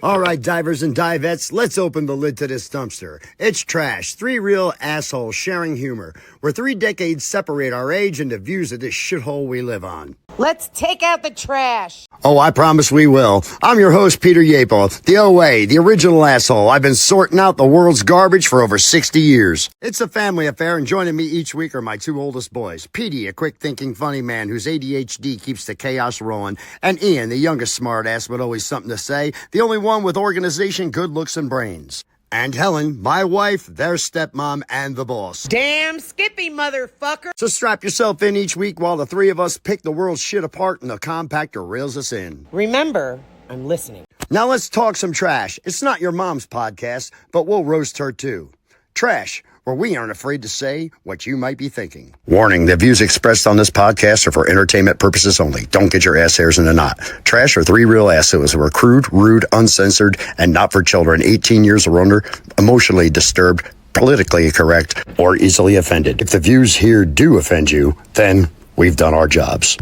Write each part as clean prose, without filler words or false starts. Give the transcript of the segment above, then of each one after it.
All right, divers and divettes, let's open the lid to this dumpster. It's trash. Three real assholes sharing humor. Where 3 decades separate our age and the views of this shithole we live on. Let's take out the trash. Oh, I promise we will. I'm your host, Peter Yapo, the OA, the original asshole. I've been sorting out the world's garbage for over 60 years. It's a family affair, and joining me each week are my 2 oldest boys. Petey, a quick-thinking, funny man whose ADHD keeps the chaos rolling, and Ian, the youngest smartass with always something to say, the only one with organization, good looks, and brains. And Helen, my wife, their stepmom, and the boss. Damn Skippy, motherfucker. So strap yourself in each week while the 3 of us pick the world's shit apart and the compactor reels us in. Remember, I'm listening. Now let's talk some trash. It's not your mom's podcast, but we'll roast her too. Trash, where we aren't afraid to say what you might be thinking. Warning, the views expressed on this podcast are for entertainment purposes only. Don't get your ass hairs in a knot. Trash are 3 real assholes who are crude, rude, uncensored, and not for children 18 years or under, emotionally disturbed, politically correct, or easily offended. If the views here do offend you, then we've done our jobs.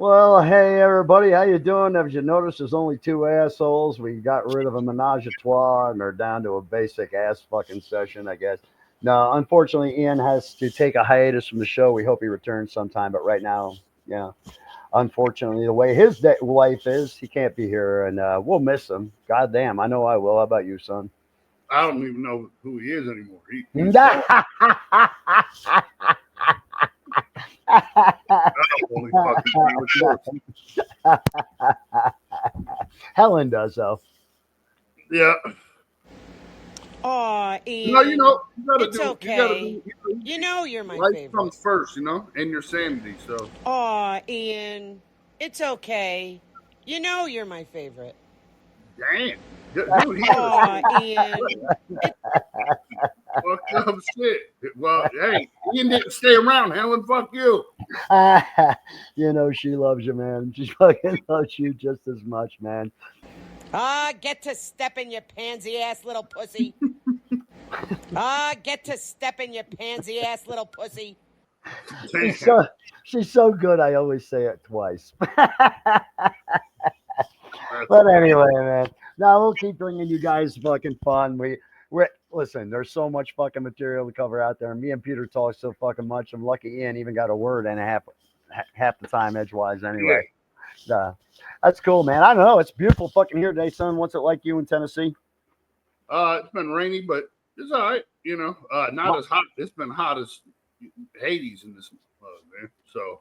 Well, hey everybody, how you doing? As you notice, there's only 2 assholes. We got rid of a menage a trois and are down to a basic ass fucking session, I guess. No, unfortunately, Ian has to take a hiatus from the show. We hope he returns sometime, but right now, yeah, unfortunately, the way his life is, he can't be here, and we'll miss him. God damn, I know I will. How about you, son? I don't even know who he is anymore. Helen does, though. Yeah. Aw, Ian. No, you gotta it's do. Okay. You know you're my life favorite. comes first, and your sanity. So. Aw, Ian. It's okay. You know you're my favorite. Damn. Dude, Aw, Ian. Fucked up shit. Well, hey, Ian didn't stay around, Helen. Fuck you. You know she loves you, man. She fucking loves you just as much, man. Get to stepping, you pansy-ass little pussy. Get to stepping, you pansy-ass little pussy. She's so good, I always say it twice. But anyway, man. Now we'll keep bringing you guys fucking fun. We're listen, there's so much fucking material to cover out there. Me and Peter talk so fucking much. I'm lucky Ian even got a word and a half the time edgewise anyway. That's cool, man. I don't know. It's beautiful fucking here today, son. What's it like you in Tennessee? It's been rainy, but it's all right. Not as hot. It's been hot as Hades in this man. So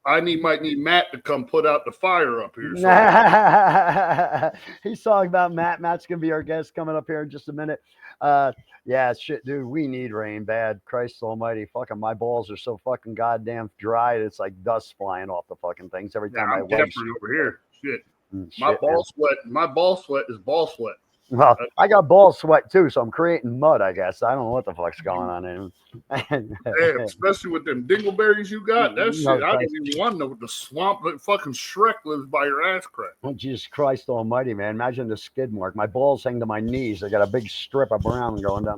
I might need Matt to come put out the fire up here. So. He's talking about Matt. Matt's gonna be our guest coming up here in just a minute. Yeah, shit, dude. We need rain bad. Christ Almighty, fucking my balls are so fucking goddamn dry. It's like dust flying off the fucking things every time I wake. Over here. Shit. My ball sweat is ball sweat. Well, I got ball sweat too, so I'm creating mud, I guess. I don't know what the fuck's going on. Hey, especially with them dingleberries you got. That shit, I don't even want to know what the swamp that fucking Shrek lives by your ass crack. Oh, Jesus Christ Almighty, man. Imagine the skid mark. My balls hang to my knees. I got a big strip of brown going down.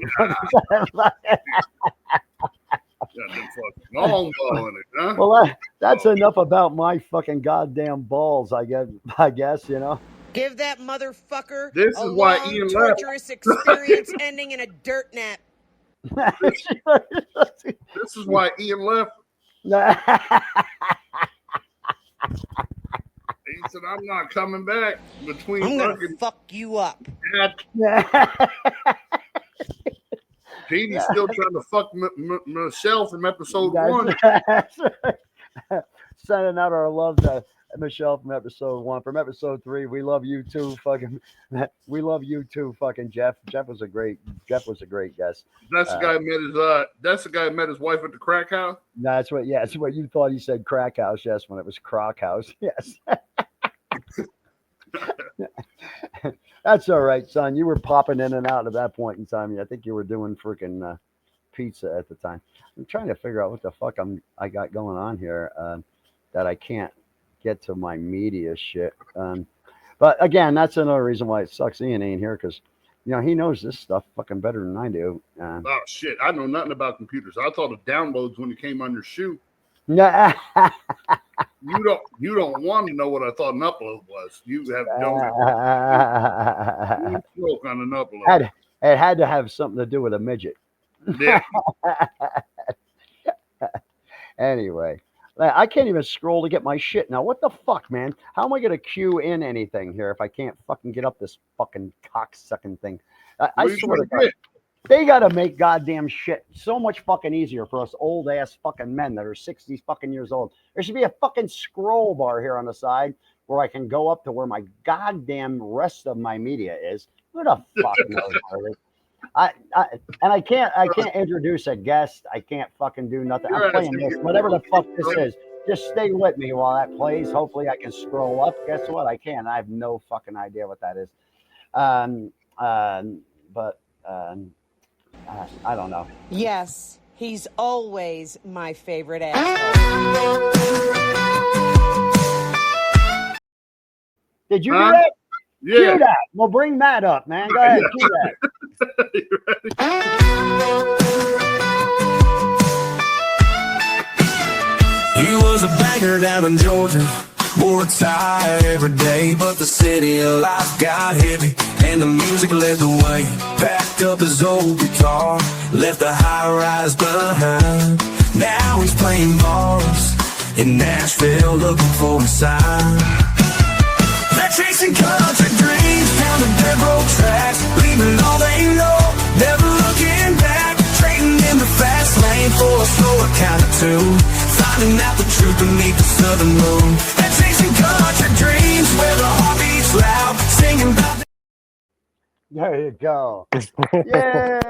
Long ball in it, huh? Well, that's enough about my fucking goddamn balls, I guess, Give that motherfucker this a is why long, Ian torturous experience ending in a dirt nap. This is why Ian left. He said, I'm not coming back between I'm going to fuck you up. Petey's still trying to fuck Michelle from episode 1. Sending out our love to Michelle from episode 1. From episode 3, we love you too, fucking. We love you too, fucking Jeff. Jeff was a great guest. That's the guy who met his. That's the guy who met his wife at the crack house. That's what. Yeah, that's what you thought. He said crack house. Yes, when it was crock house. Yes. That's all right, son. You were popping in and out at that point in time. I think you were doing freaking pizza at the time. I'm trying to figure out what the fuck I got going on here that I can't get to my media shit. But again, that's another reason why it sucks Ian ain't here, because he knows this stuff fucking better than I do. Oh shit, I know nothing about computers. I thought of downloads when it came on your shoe. You don't want to know what I thought an upload was. You have don't stroke on an upload. It had to have something to do with a midget. Yeah. Anyway, I can't even scroll to get my shit now. What the fuck, man? How am I going to queue in anything here if I can't fucking get up this fucking cocksucking thing? I swear to God, they got to make goddamn shit so much fucking easier for us old ass fucking men that are 60 fucking years old. There should be a fucking scroll bar here on the side where I can go up to where my goddamn rest of my media is. Who the fuck knows where it is? I can't introduce a guest. I can't fucking do nothing. I'm playing this, whatever the fuck this is. Just stay with me while that plays. Hopefully I can scroll up. Guess what? I can. I have no fucking idea what that is. But I don't know. Yes, he's always my favorite asshole. Did you do that? Yeah. Cue that. We'll bring Matt up, man. Go ahead. Cue that. He was a banker down in Georgia, wore a tie every day, but the city of life got heavy, and the music led the way. Packed up his old guitar, left the high rise behind. Now he's playing bars in Nashville, looking for a sign. They're chasing country dreams down the dirt road tracks, leaving all they know, never looking back. Trading in the fast lane for a slower kind of tune, finding out the truth beneath the southern moon. They're chasing country dreams where the heart beats loud, singing about. There you go. Yeah,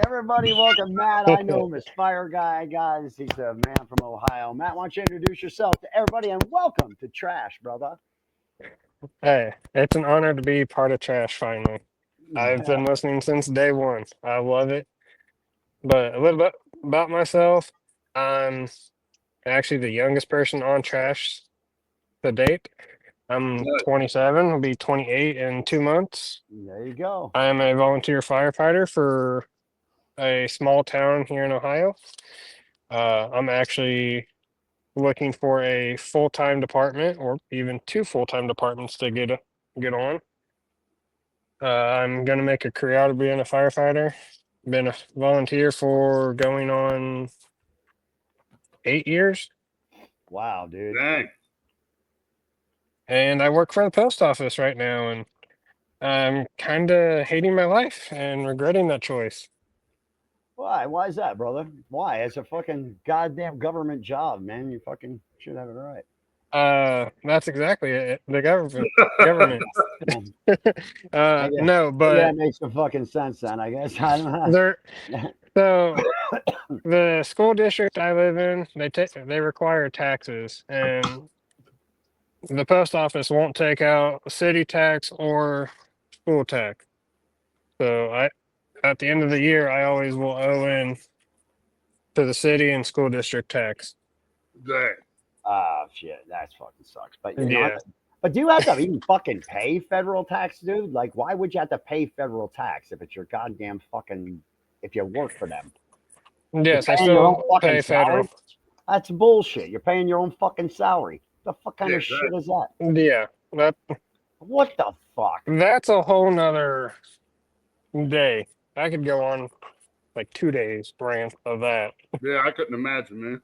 everybody, welcome Matt. I know him as Fire Guy, guys. He's a man from Ohio. Matt, why don't you introduce yourself to everybody and welcome to Trash, brother. Hey, it's an honor to be part of Trash finally. I've been listening since day one. I love it. But a little bit about myself. I'm actually the youngest person on Trash to date. I'm 27, will be 28 in 2 months. There you go. I am a volunteer firefighter for a small town here in Ohio. I'm actually looking for a full-time department or even 2 full-time departments to get on. I'm going to make a career out of being a firefighter. Been a volunteer for going on 8 years. Wow, dude. Dang. And I work for the post office right now, and I'm kind of hating my life and regretting that choice. Why? Why is that, brother? Why? It's a fucking goddamn government job, man. You fucking should have it right. That's exactly it. The government. No, but that makes some fucking sense then, I guess. I don't know. So the school district I live in, they require taxes, and the post office won't take out city tax or school tax. So at the end of the year, I always will owe in to the city and school district tax. Dang. Oh shit, that fucking sucks. But you know, Yeah. but do you have to even fucking pay federal tax, dude? Like, why would you have to pay federal tax if it's your goddamn fucking if you work for them? Yes, I Paying your own still fucking pay federal. salary? That's bullshit. You're paying your own fucking salary. The fuck kind of shit is that? Yeah, What the fuck? that's a whole nother day. I could go on like 2 days rant of that. Yeah, I couldn't imagine, man.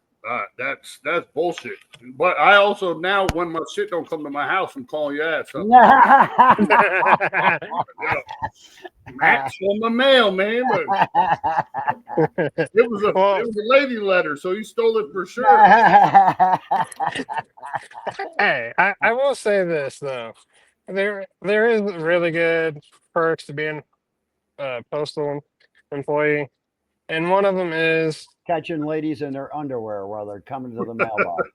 That's bullshit. But I also now, when my shit don't come to my house, I'm calling your ass up. Matt's on my mail, man. But it was a lady letter, so he stole it for sure. Hey, I will say this though. There is really good perks to being a postal employee, and one of them is catching ladies in their underwear while they're coming to the mailbox.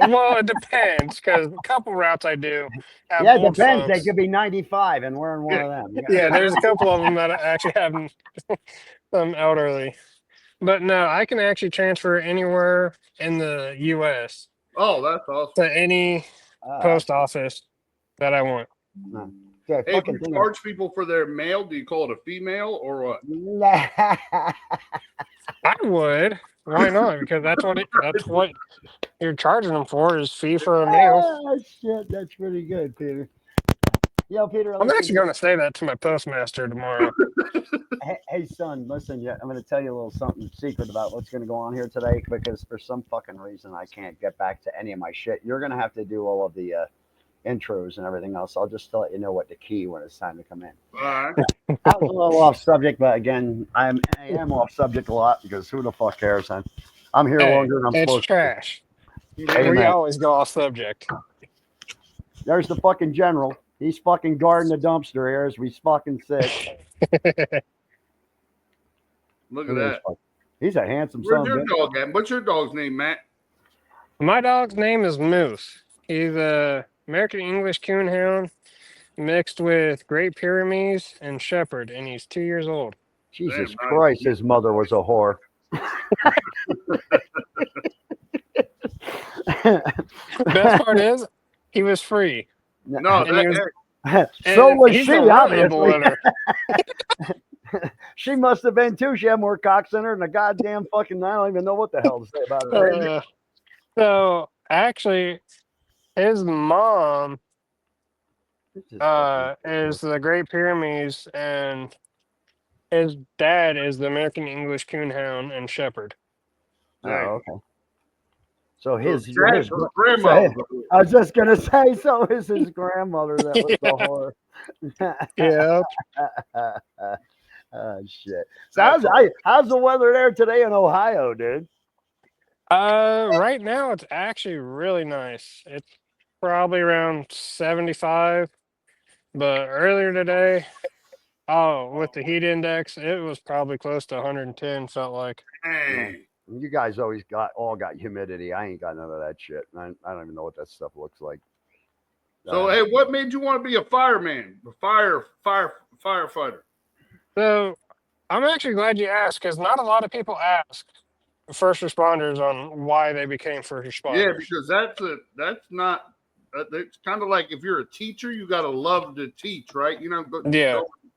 well, it depends because a couple routes I do. Have Yeah, it depends. folks. They could be 95 and wearing one of them. Yeah, there's a couple of them that actually have them elderly. But no, I can actually transfer anywhere in the U.S. Oh, that's awesome. to any post office that I want. Okay, hey, if you charge people for their mail, do you call it a female or what? I would. Why not? Because that's what you're charging them for is fee for a meal. Ah, shit, that's pretty good, Peter. Yo, Peter, I'm listen. actually going to say that to my postmaster tomorrow. Hey, son, listen. Yeah, I'm going to tell you a little something secret about what's going to go on here today because for some fucking reason I can't get back to any of my shit. You're going to have to do all of the intros and everything else. I'll just let you know what the key when it's time to come in. All right. I was a little off subject, but again, I am off subject a lot because who the fuck cares? I'm here Hey, longer than I'm it's supposed trash. to. Hey, We man, always go off subject. there's the fucking general. He's fucking guarding the dumpster here as we fucking sit. Look at that. He's a handsome Where's son. your Bitch. dog at? What's your dog's name, Matt? My dog's name is Moose. He's a American English Coonhound mixed with Great Pyrenees and Shepherd, and he's 2 years old. Jesus Damn, Christ, his mother was a whore. Best part is, he was free. No, And he was, So and was he's she, a really obviously. winner. She must have been too. She had more cocks in her than a goddamn fucking. I don't even know what the hell to say about that. So actually, his mom is the Great Pyrenees, and his dad is the American English Coonhound and Shepherd. Oh, okay. So his his grandma. I was just gonna say, so is his grandmother that was the whore. Yeah. Oh shit. So how's the weather there today in Ohio, dude? Right now it's actually really nice. It's probably around 75, but earlier today, with the heat index, it was probably close to 110, felt like. Hey. You guys always got humidity. I ain't got none of that shit. I don't even know what that stuff looks like. So, hey, what made you want to be a fireman, a firefighter? So I'm actually glad you asked because not a lot of people ask first responders on why they became first responders. Yeah, because that's not. It's kind of like if you're a teacher, you got to love to teach, right? You know, go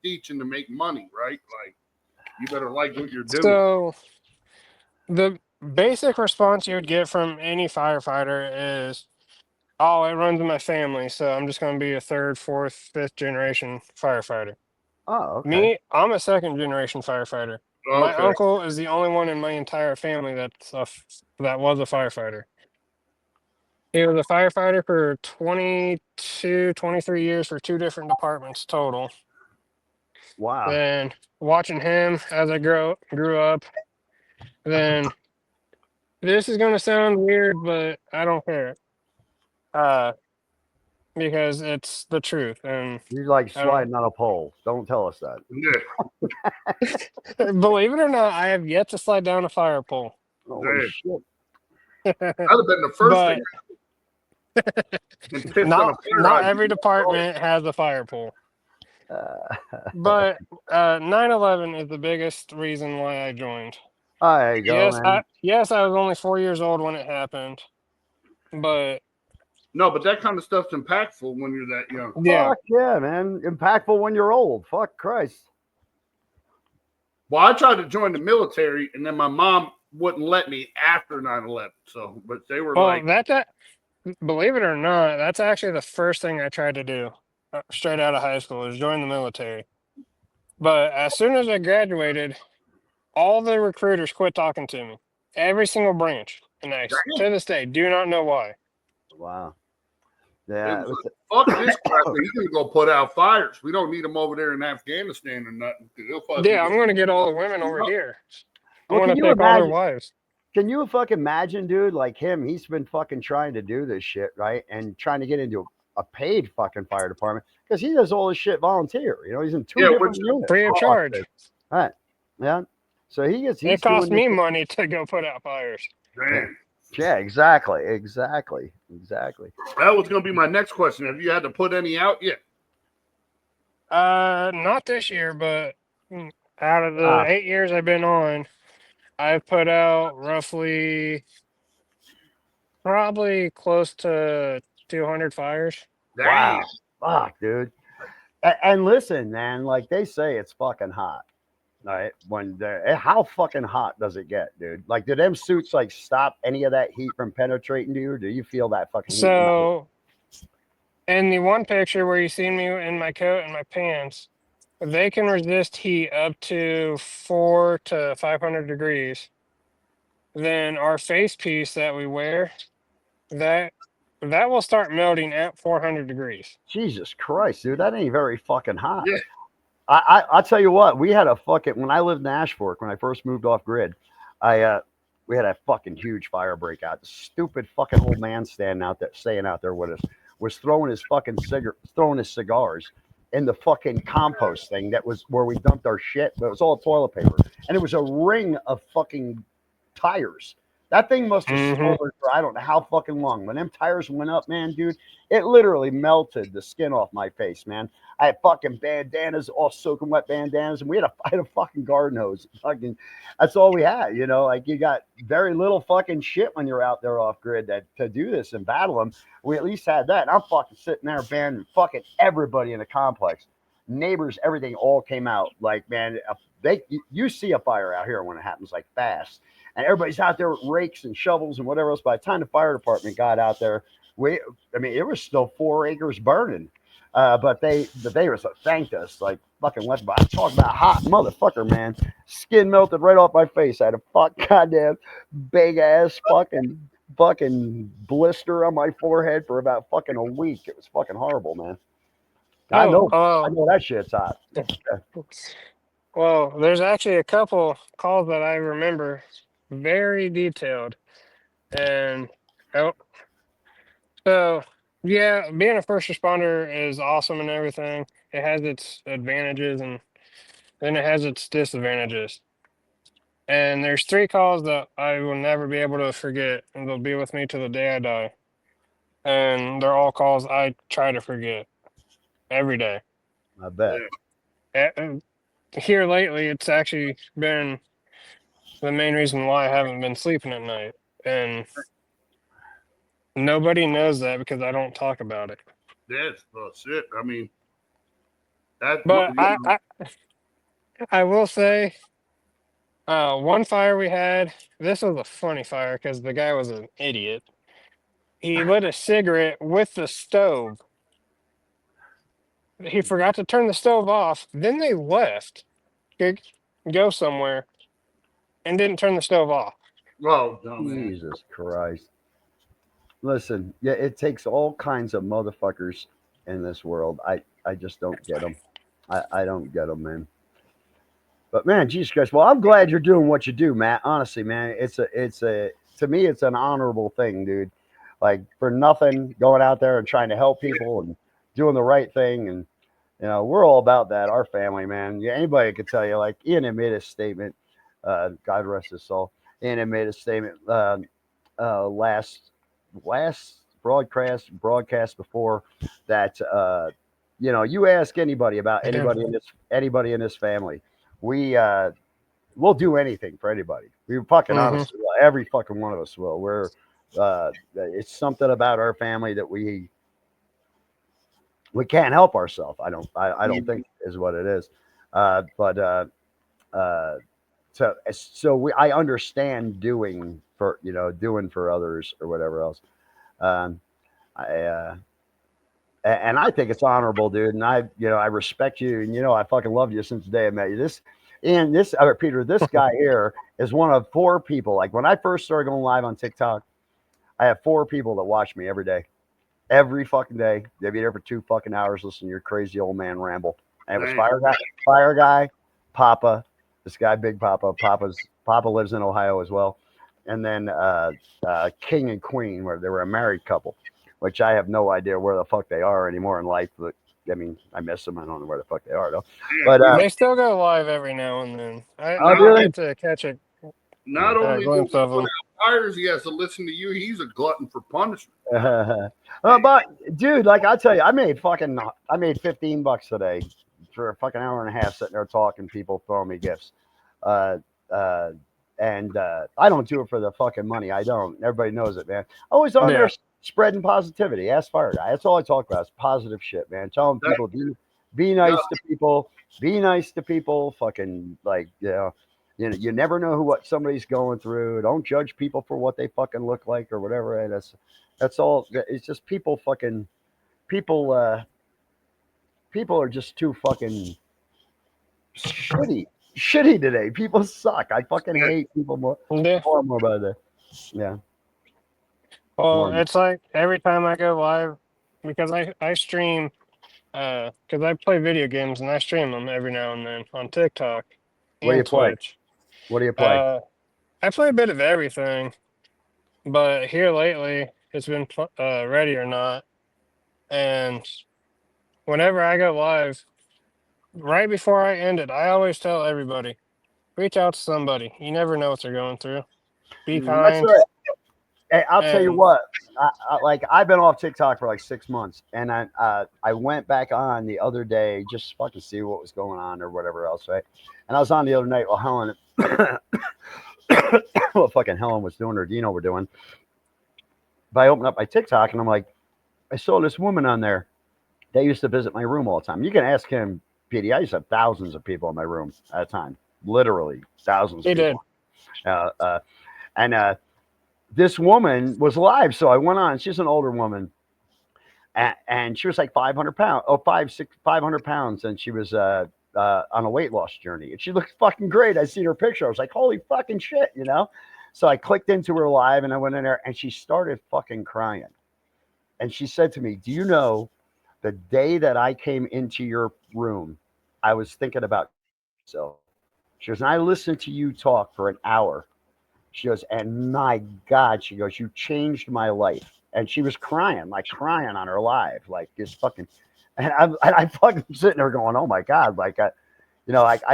teaching to make money, right? Like you better like what you're doing. So the basic response you would get from any firefighter is, "Oh, it runs in my family, so I'm just going to be a third, fourth, fifth generation firefighter." Oh, okay. Me, I'm a second generation firefighter. Okay. My uncle is the only one in my entire family that was a firefighter. He was a firefighter for 22, 23 years for 2 different departments total. Wow. Then watching him as I grew up, then this is going to sound weird, but I don't care. Because it's the truth. And you like sliding on a pole. Don't tell us that. Yeah. Believe it or not, I have yet to slide down a fire pole. Holy shit. That'd have been the first thing. Not every department has a fire pole. But 9/11 is the biggest reason why I joined. There you go, man. Yes, I was only 4 years old when it happened, but no, but that kind of stuff's impactful when you're that young. Yeah, fuck yeah, man. Impactful when you're old. Fuck Christ. Well, I tried to join the military, and then my mom wouldn't let me after 9/11. So, but they were believe it or not, that's actually the first thing I tried to do straight out of high school is join the military. But as soon as I graduated, all the recruiters quit talking to me. Every single branch. And I, to this day, do not know why. Wow. Yeah. Fuck this crap. He's going to go put out fires. We don't need him over there in Afghanistan or nothing. I'm going to get all the women over here. Well, I want to take all their wives. Can you fucking imagine, dude, like him, he's been fucking trying to do this shit, right? And trying to get into a paid fucking fire department because he does all this shit volunteer. You know, he's in 2 different units. Free of charge. All right. Yeah. So it costs me money to go put out fires. Man. Yeah, exactly. That was going to be my next question. Have you had to put any out yet? Not this year, but out of the 8 years I've been on, I've put out probably close to 200 fires. Wow. Fuck, dude. And listen, man, like they say, it's fucking hot. Right? How fucking hot does it get, dude? Like, do them suits like stop any of that heat from penetrating to you? Or do you feel that fucking heat? So in the one picture where you see me in my coat and my pants, they can resist heat up to 4 to 500 degrees. Then our face piece that we wear, that that will start melting at 400 degrees. Jesus Christ, dude, that ain't very fucking hot. Yeah. I'll tell you what, we had a fucking when I lived in Ashfork when I first moved off grid, we had a fucking huge fire breakout. The stupid fucking old man staying out there with us was throwing his cigars in the fucking compost thing that was where we dumped our shit, but it was all toilet paper. And it was a ring of fucking tires. That thing must have smoldered for I don't know how fucking long. When them tires went up, man, dude, it literally melted the skin off my face, man. I had fucking bandanas, all soaking wet bandanas, and I had a fucking garden hose. Fucking, that's all we had, you know. Like you got very little fucking shit when you're out there off grid to do this and battle them. We at least had that. And I'm fucking sitting there banning fucking everybody in the complex, neighbors, everything all came out. Like man, you see a fire out here when it happens like fast. And everybody's out there with rakes and shovels and whatever else. By the time the fire department got out there, it was still 4 acres burning. But they thanked us like fucking let's I'm talking about hot motherfucker, man. Skin melted right off my face. I had a goddamn big ass fucking blister on my forehead for about fucking a week. It was fucking horrible, man. I know that shit's hot. Well, there's actually a couple calls that I remember very detailed. And so yeah, being a first responder is awesome and everything. It has its advantages and then it has its disadvantages. And there's 3 calls that I will never be able to forget, and they'll be with me to the day I die. And they're all calls I try to forget every day. I bet. Here lately, it's actually been the main reason why I haven't been sleeping at night. And nobody knows that because I don't talk about it. That's it. I mean, that. But I will say, one fire we had, this was a funny fire because the guy was an idiot. He lit a cigarette with the stove. He forgot to turn the stove off. Then they left to go somewhere and didn't turn the stove off. Oh, dumbass. Jesus Christ. Listen, yeah, it takes all kinds of motherfuckers in this world. I just don't get them. I don't get them, man. But man, Jesus Christ. Well, I'm glad you're doing what you do, Matt. Honestly, man, to me, it's an honorable thing, dude. Like for nothing, going out there and trying to help people and doing the right thing. And, you know, we're all about that. Our family, man. Yeah, anybody could tell you, like Ian had made a statement, God rest his soul. Ian had made a statement last broadcast before that, you know, you ask anybody about anybody in this family. We'll do anything for anybody. We fucking honestly, every fucking one of us will. We're it's something about our family that we can't help ourselves. I don't think is what it is. So I understand doing for others or whatever else. And I think it's honorable, dude. And I respect you, and I fucking love you since the day I met you. Peter, this guy here is one of 4 people. Like when I first started going live on TikTok, I have 4 people that watch me every day. Every fucking day. They'd be there for 2 fucking hours listening to your crazy old man ramble. And it was Fire Guy, Papa, this guy, Big Papa. Papa lives in Ohio as well. And then King and Queen, where they were a married couple, which I have no idea where the fuck they are anymore in life. But I mean, I miss them. I don't know where the fuck they are though. But they still go live every now and then. I really get to catch a not only glimpse of them. Fires, he has to listen to you. He's a glutton for punishment. But dude, like I tell you, I made $15 today for a fucking hour and a half sitting there talking, people throwing me gifts. And I don't do it for the fucking money. I don't. Everybody knows it, man. Always on there spreading positivity. Ask Fire Guy. That's all I talk about. It's positive shit, man. Telling people Be nice to people. Be nice to people. Fucking like, you never know what somebody's going through. Don't judge people for what they fucking look like or whatever. And that's all. It's just people fucking people. People are just too fucking shitty today. People suck. I fucking hate people more Yeah. about that. Yeah. Well, it's like every time I go live, because I stream, because I play video games and I stream them every now and then on TikTok What do you and play? Twitch. What do you play? I play a bit of everything, but here lately it's been Ready or Not, and whenever I go live, right before I end it, I always tell everybody, reach out to somebody. You never know what they're going through. Be That's kind. right. Hey, I'll tell you And what. Like I've been off TikTok for like 6 months, and I went back on the other day just fucking see what was going on or whatever else, right? And I was on the other night while Helen, well, fucking Helen was doing or Dino were doing. But I opened up my TikTok and I'm like, I saw this woman on there. They used to visit my room all the time. You can ask him, Petey. I used to have thousands of people in my room at a time, literally thousands. he did. And this woman was live, so I went on. She's an older woman, and she was like 500 pounds, 500 pounds, and she was on a weight loss journey, and she looked fucking great. I seen her picture. I was like, holy fucking shit, you know. So I clicked into her live, and I went in there, and she started fucking crying, and she said to me, "Do you know, the day that I came into your room, I was thinking about myself." She goes, and I listened to you talk for an hour. She goes, and my God, she goes, you changed my life. And she was crying, like crying on her live, like just fucking. And I fucking sitting there going, oh my God, like, I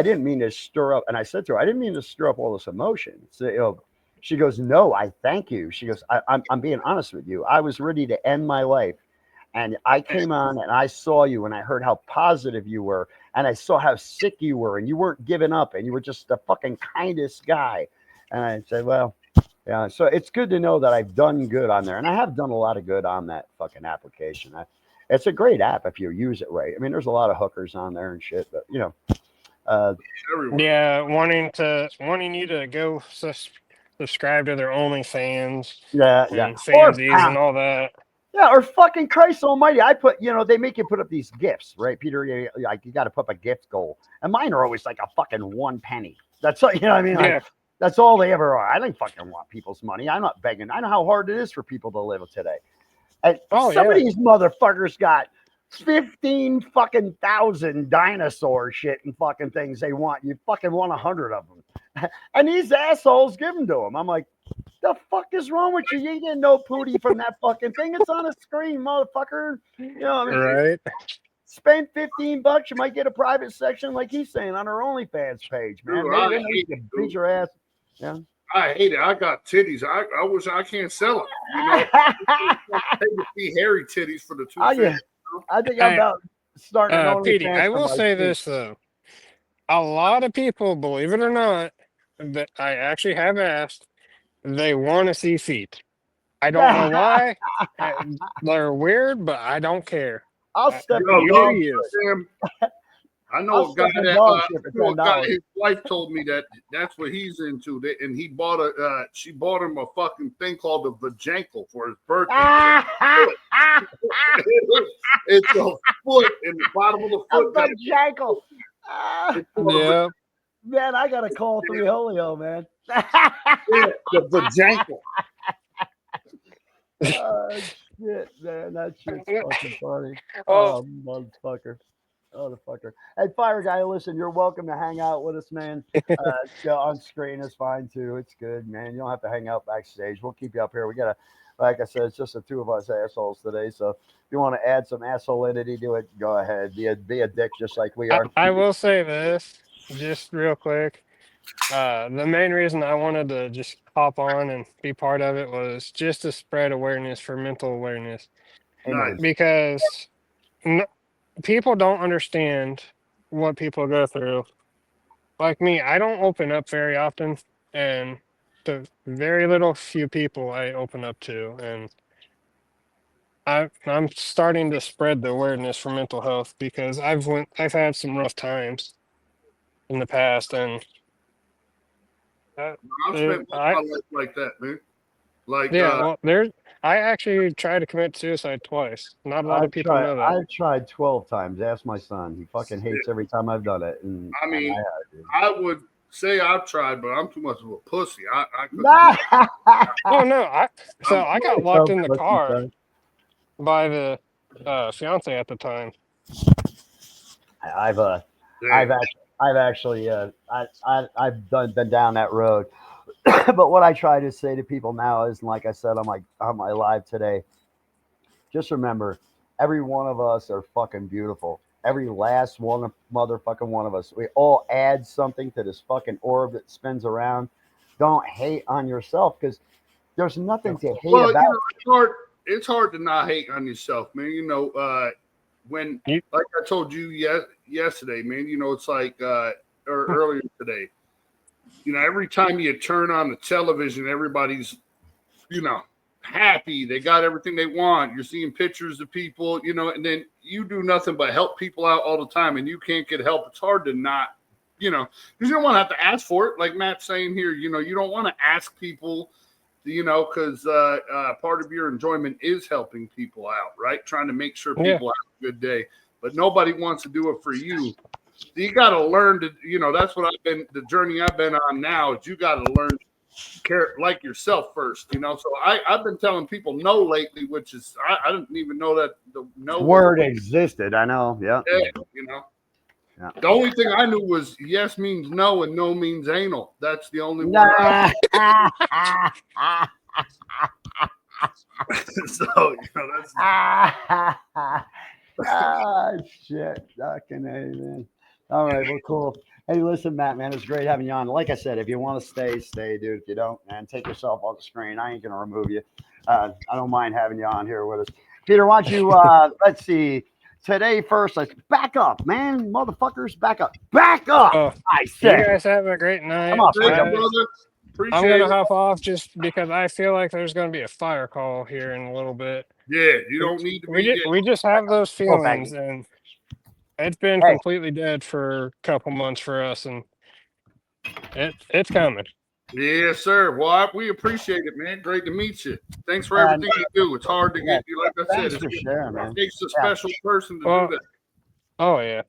didn't mean to stir up. And I said to her, I didn't mean to stir up all this emotion. So, she goes, no, I thank you. She goes, I'm being honest with you. I was ready to end my life. And I came on and I saw you and I heard how positive you were. And I saw how sick you were and you weren't giving up and you were just the fucking kindest guy. And I said, well, yeah. So it's good to know that I've done good on there. And I have done a lot of good on that fucking application. It's a great app if you use it right. I mean, there's a lot of hookers on there and shit, but Yeah, wanting you to go subscribe to their OnlyFans yeah. and fansies and all that. Yeah, or fucking Christ almighty. I put, they make you put up these gifts, right, Peter? You got to put up a gift goal. And mine are always like a fucking 1 penny. That's all, you know what I mean? Like, that's all they ever are. I don't fucking want people's money. I'm not begging. I know how hard it is for people to live today. And some of these motherfuckers got 15 fucking thousand dinosaur shit and fucking things they want. You fucking want 100 of them. And these assholes give them to them. I'm like, the fuck is wrong with you? You ain't getting no pooty from that fucking thing. It's on a screen, motherfucker. You know what I mean? Right. Spend $15, you might get a private section, like he's saying, on our OnlyFans page, man. Dude, Maybe you can beat your ass. Yeah. I hate it. I got titties. I wish I can't sell them. You know, pay to see hairy titties for the two. I think I'm about starting an OnlyFans. Petey, I will say this though. A lot of people, believe it or not, that I actually have asked, they want to see feet. I don't know why. They're weird, but I don't care. I'll step in. I know a guy that his wife told me that's what he's into, and he bought she bought him a fucking thing called the vajankle for his birthday. It's a foot in the bottom of the foot. A vajankle. Yeah. Man, I gotta call 3 Holio, man. The vajankle. Shit, man, that shit's fucking funny. Oh, motherfucker. Hey, Fire Guy, listen, you're welcome to hang out with us, man. On screen is fine too. It's good, man. You don't have to hang out backstage. We'll keep you up here. We gotta, like I said, it's just the two of us assholes today. So if you want to add some assholeity to it, go ahead. Be a dick just like we are. I will say this, just real quick. The main reason I wanted to just hop on and be part of it was just to spread awareness for mental awareness. Nice. Because people don't understand what people go through. Like me, I don't open up very often, and the very little few people I open up to, and I'm starting to spread the awareness for mental health because I've had some rough times in the past, and I've spent most of my life like that, man. Like, well, I actually tried to commit suicide twice. Not a lot of people know that. I've tried 12 times. Ask my son. He fucking hates every time I've done it. And I mean, I would say I've tried, but I'm too much of a pussy. I couldn't. Oh no! I got locked in the car by the fiance at the time. I've actually been down that road. But what I try to say to people now is, like I said on my live today, just remember, every one of us are fucking beautiful. Every last motherfucking one of us. We all add something to this fucking orb that spins around. Don't hate on yourself, because there's nothing to hate about. You know, it's hard to not hate on yourself, man. You know, when like I told you yesterday, man. You know, it's like or earlier today. You know, every time you turn on the television, everybody's, you know, happy. They got everything they want. You're seeing pictures of people, you know, and then you do nothing but help people out all the time, and you can't get help. It's hard to not, you know, because you don't want to have to ask for it. Like Matt's saying here, you know, you don't want to ask people, you know, because part of your enjoyment is helping people out, right? Trying to make sure people have a good day. But nobody wants to do it for you. You got to learn to, you know, that's what the journey I've been on now is you got to learn to care like yourself first, you know. So I've been telling people no lately, which is, I didn't even know that the no word existed. I know. Yeah. You know. Yeah. The only thing I knew was yes means no and no means anal. That's the only one. So, you know, that's shit. Fucking A, man. All right, well, cool. Hey, listen, Matt, man, it's great having you on. Like I said, if you want to stay, dude. If you don't, man, take yourself off the screen. I ain't gonna remove you. I don't mind having you on here with us. Peter, why don't you let's see. Today first, let's back up, man. Motherfuckers, back up. Back up. Oh, I said. You guys have a great night. Come on, brother. I'm going to hop off just because I feel like there's going to be a fire call here in a little bit. Yeah, you don't need to be. We just have those feelings, and it's been completely dead for a couple months for us, and it's coming. Yes, sir. Well, we appreciate it, man. Great to meet you. Thanks for everything you do. It's hard to get you, like I said. It takes a special person to do that. Oh, yeah.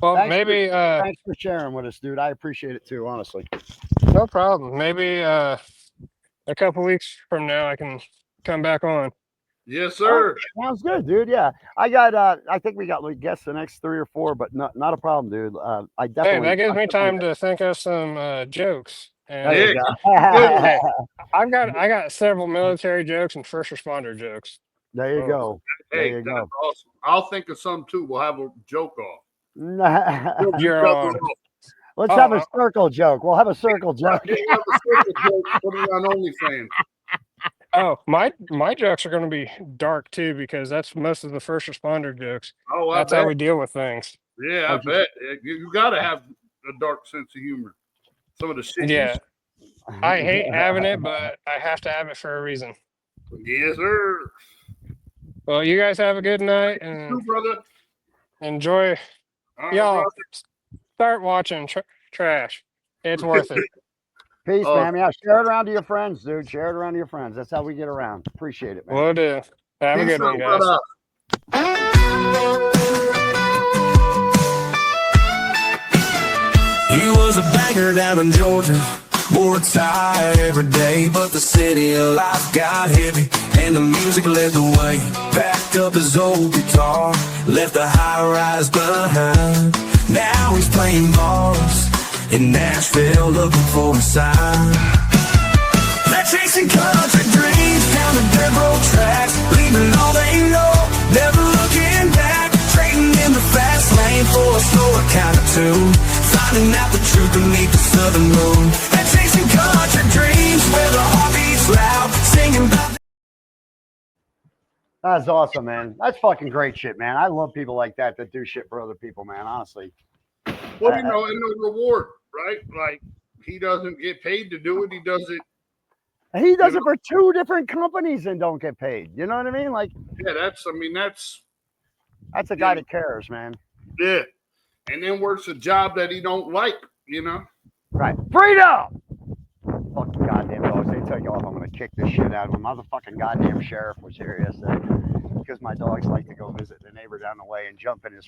Well, thanks for sharing with us, dude. I appreciate it too, honestly. No problem. Maybe a couple weeks from now I can come back on. Yes, sir. Sounds good, dude. Yeah, I got. I think we got guests the next 3 or 4, but not a problem, dude. I definitely. Hey, that gives me time to think of some jokes. And hey, I got several military jokes and first responder jokes. There you go. Hey, that's awesome. I'll think of some too. We'll have a joke off. You're on. Let's have a circle joke. We'll have a circle joke. Put it on OnlyFans. Oh, my jokes are going to be dark too, because that's most of the first responder jokes. Oh, that's how we deal with things. Yeah, I bet you got to have a dark sense of humor. Some of the shit. Yeah, I hate having it, but I have to have it for a reason. Yes, sir. Well, you guys have a good night and brother. Enjoy. Y'all start watching trash. It's worth it. Peace, man. Yeah, share it around to your friends, dude. Share it around to your friends. That's how we get around. Appreciate it, man. Will do. Have a good one, guys. He was a banker down in Georgia, wore a tie every day, but the city of life got heavy, and the music led the way. Packed up his old guitar, left the high-rise behind. Now he's playing bars in Nashville, looking for a sign. They're chasing country dreams down the dirt road tracks, leaving all they know, never looking back. Trading in the fast lane for a slower kind of tune, finding out the truth beneath the southern moon. They're chasing country dreams where the heart beats loud, singing about. That's awesome, man. That's fucking great shit, man. I love people like that do shit for other people, man. Honestly. Well, you know, and no reward, right? Like, he doesn't get paid to do it. He does it And he does it for 2 different companies and don't get paid. You know what I mean? Like, yeah, that's a guy that cares, man. Yeah. And then works a job that he don't like, you know? Right. Freedom! Fucking goddamn dogs. They tell you off. I'm going to kick this shit out of them. Motherfucking goddamn sheriff was here yesterday because my dogs like to go visit the neighbor down the way and jump in his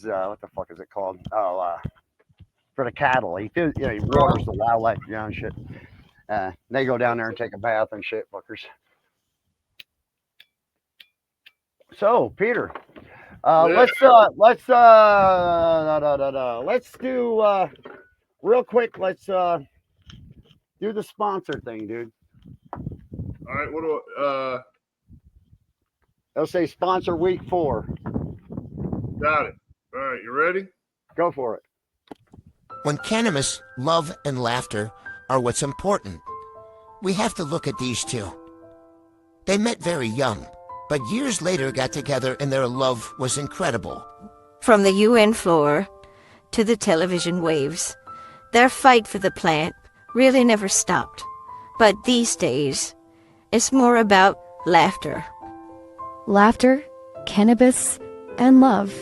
what the fuck is it called? Oh, for the cattle. He waters the wildlife, and shit. They go down there and take a bath and shit, fuckers. So, Peter, let's do real quick. Let's do the sponsor thing, dude. All right, what do They'll say sponsor week 4. got it. All right, you ready? Go for it. When cannabis, love, and laughter are what's important, we have to look at these two. They met very young, but years later got together and their love was incredible. From the UN floor to the television waves, their fight for the plant really never stopped. But these days, it's more about laughter. Laughter, cannabis, and love.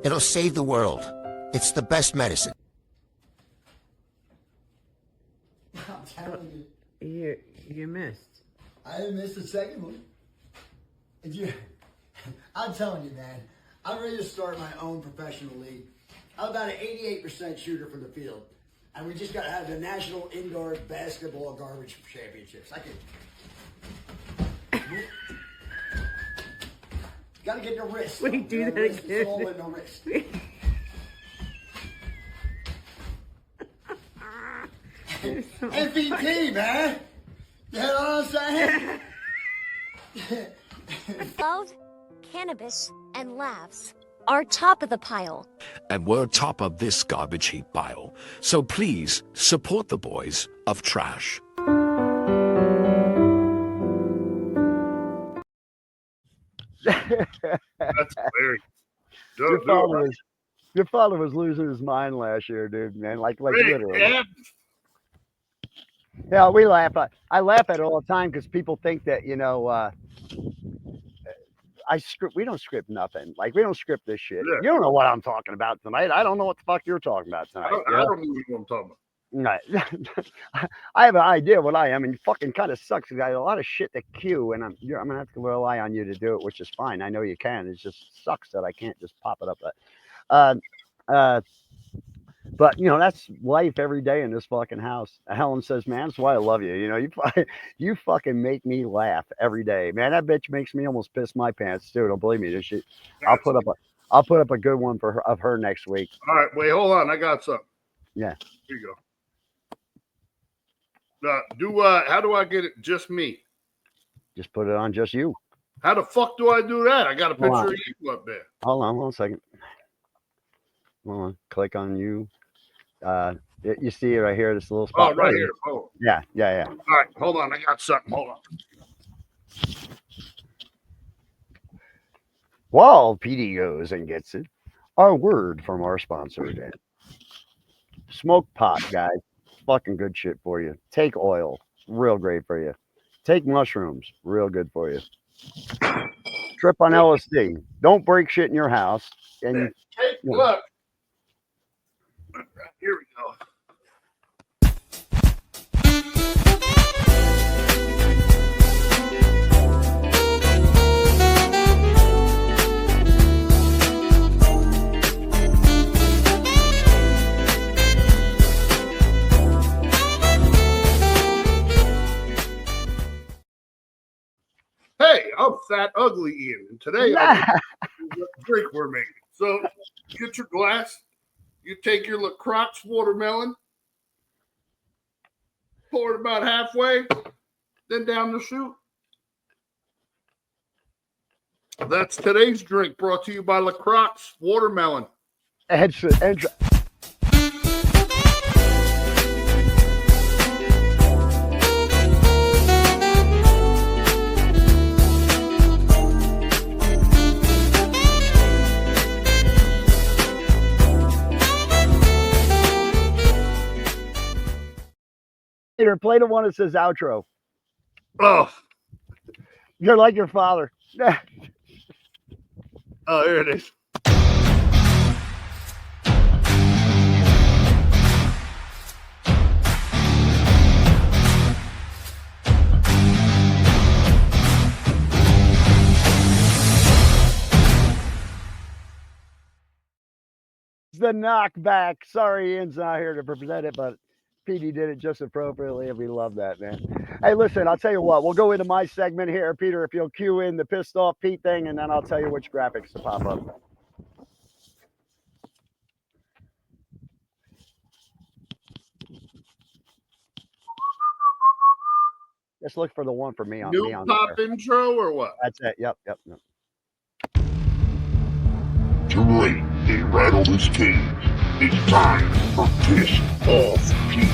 It'll save the world. It's the best medicine. I'm telling you. You missed. I didn't miss the second one. I'm telling you, man. I'm ready to start my own professional league. I'm about an 88% shooter from the field. And we just got to have the National Indoor Basketball Garbage Championships. Got to get the wrist. Wait, do that again. It's all in the wrist. MVP, man. You know what I'm saying? Love, cannabis, and laughs are top of the pile. And we're top of this garbage heap pile. So please support the boys of trash. That's hilarious. Your father was losing his mind last year, dude, man. Like literally. Yeah, we laugh. I laugh at it all the time because people think that, we don't script nothing. Like, we don't script this shit. Yeah. You don't know what I'm talking about tonight. I don't know what the fuck you're talking about tonight. I don't know what I'm talking about. Right. I have an idea what I am, and it fucking kind of sucks. I got a lot of shit to queue, and I'm gonna have to rely on you to do it, which is fine. I know you can. It just sucks that I can't just pop it up. But that's life every day in this fucking house. Helen says, "Man, that's why I love you. You fucking make me laugh every day, man. That bitch makes me almost piss my pants too. Don't believe me? This shit. I'll put up a good one of her next week. All right, wait, hold on. I got something. Yeah. Here you go. How do I get it? Just me. Just put it on just you. How the fuck do I do that? I got a picture of you up there. Hold on 1 second. Hold on. Click on you. You see it right here, this little spot. Oh, right here. Oh. Yeah. All right, hold on. I got something. Hold on. While PD goes and gets it, our word from our sponsor again. Smoke pot, guys. Fucking good shit for you. Take oil. Real great for you. Take mushrooms. Real good for you. Trip on LSD. Don't break shit in your house. And look. Here we go. Hey, I'm Fat Ugly Ian, and today I'm what drink we're making. So get your glass. You take your LaCroix watermelon, pour it about halfway, then down the chute. That's today's drink, brought to you by LaCroix watermelon. Peter, play the one that says outro. Oh, You're like your father. oh, here it is. The knockback. Sorry, Ian's not here to present it, but Petey did it just appropriately, and we love that, man. Hey, listen, I'll tell you what. We'll go into my segment here, Peter. If you'll cue in the pissed off Pete thing, and then I'll tell you which graphics to pop up. Just look for the one for me on New me on pop there. intro or what? That's it. Yep. Tonight, they rattle this cage. It's time for Piss Off Pete.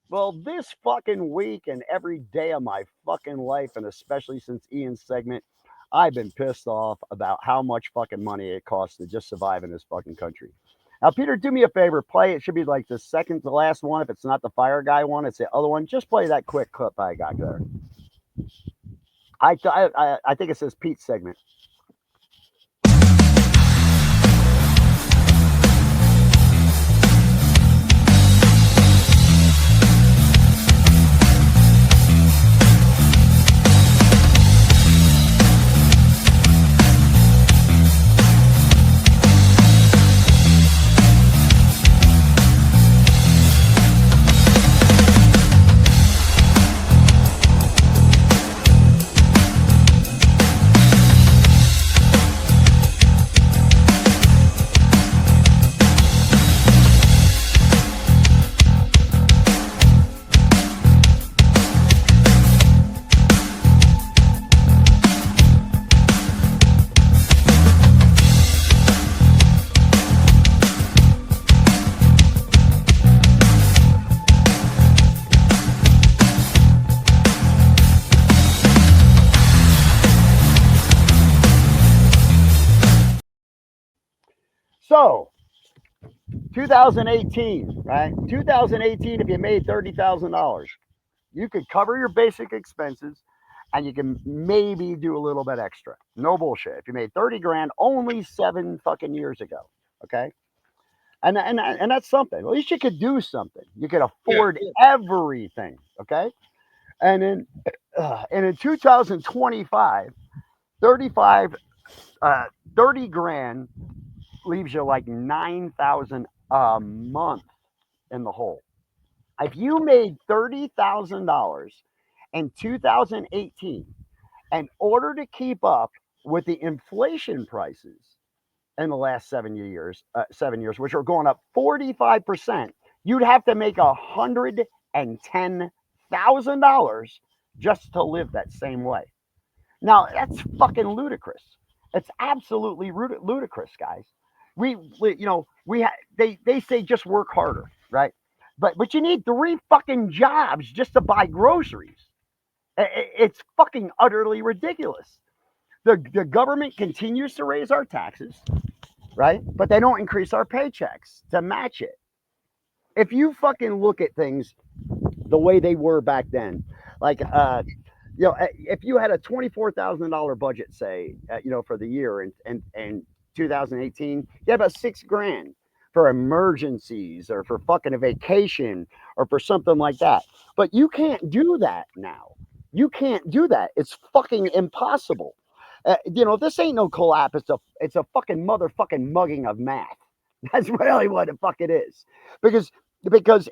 Well, this fucking week and every day of my fucking life, and especially since Ian's segment, I've been pissed off about how much fucking money it costs to just survive in this fucking country. Now, Peter, do me a favor. Play. It should be like the second to last one. If it's not the fire guy one, it's the other one. Just play that quick clip I got there. I think it says Pete's segment. So, 2018, right? 2018, if you made $30,000, you could cover your basic expenses and you can maybe do a little bit extra. No bullshit. If you made 30 grand only 7 fucking years ago, okay? And that's something. At least you could do something. You could afford everything, okay? And in 2025, 30 grand leaves you like 9,000 a month in the hole. If you made $30,000 in 2018, in order to keep up with the inflation prices in the last 7 years, which are going up 45%, you'd have to make $110,000 just to live that same way. Now that's fucking ludicrous. It's absolutely ludicrous, guys. They say just work harder, right? But you need 3 fucking jobs just to buy groceries. It's fucking utterly ridiculous. The government continues to raise our taxes, right? But they don't increase our paychecks to match it. If you fucking look at things the way they were back then, like if you had a $24,000 budget, say, for the year and 2018, you had about $6,000 for emergencies or for fucking a vacation or for something like that. But you can't do that now. You can't do that. It's fucking impossible. This ain't no collapse. It's a fucking motherfucking mugging of math. That's really what the fuck it is. Because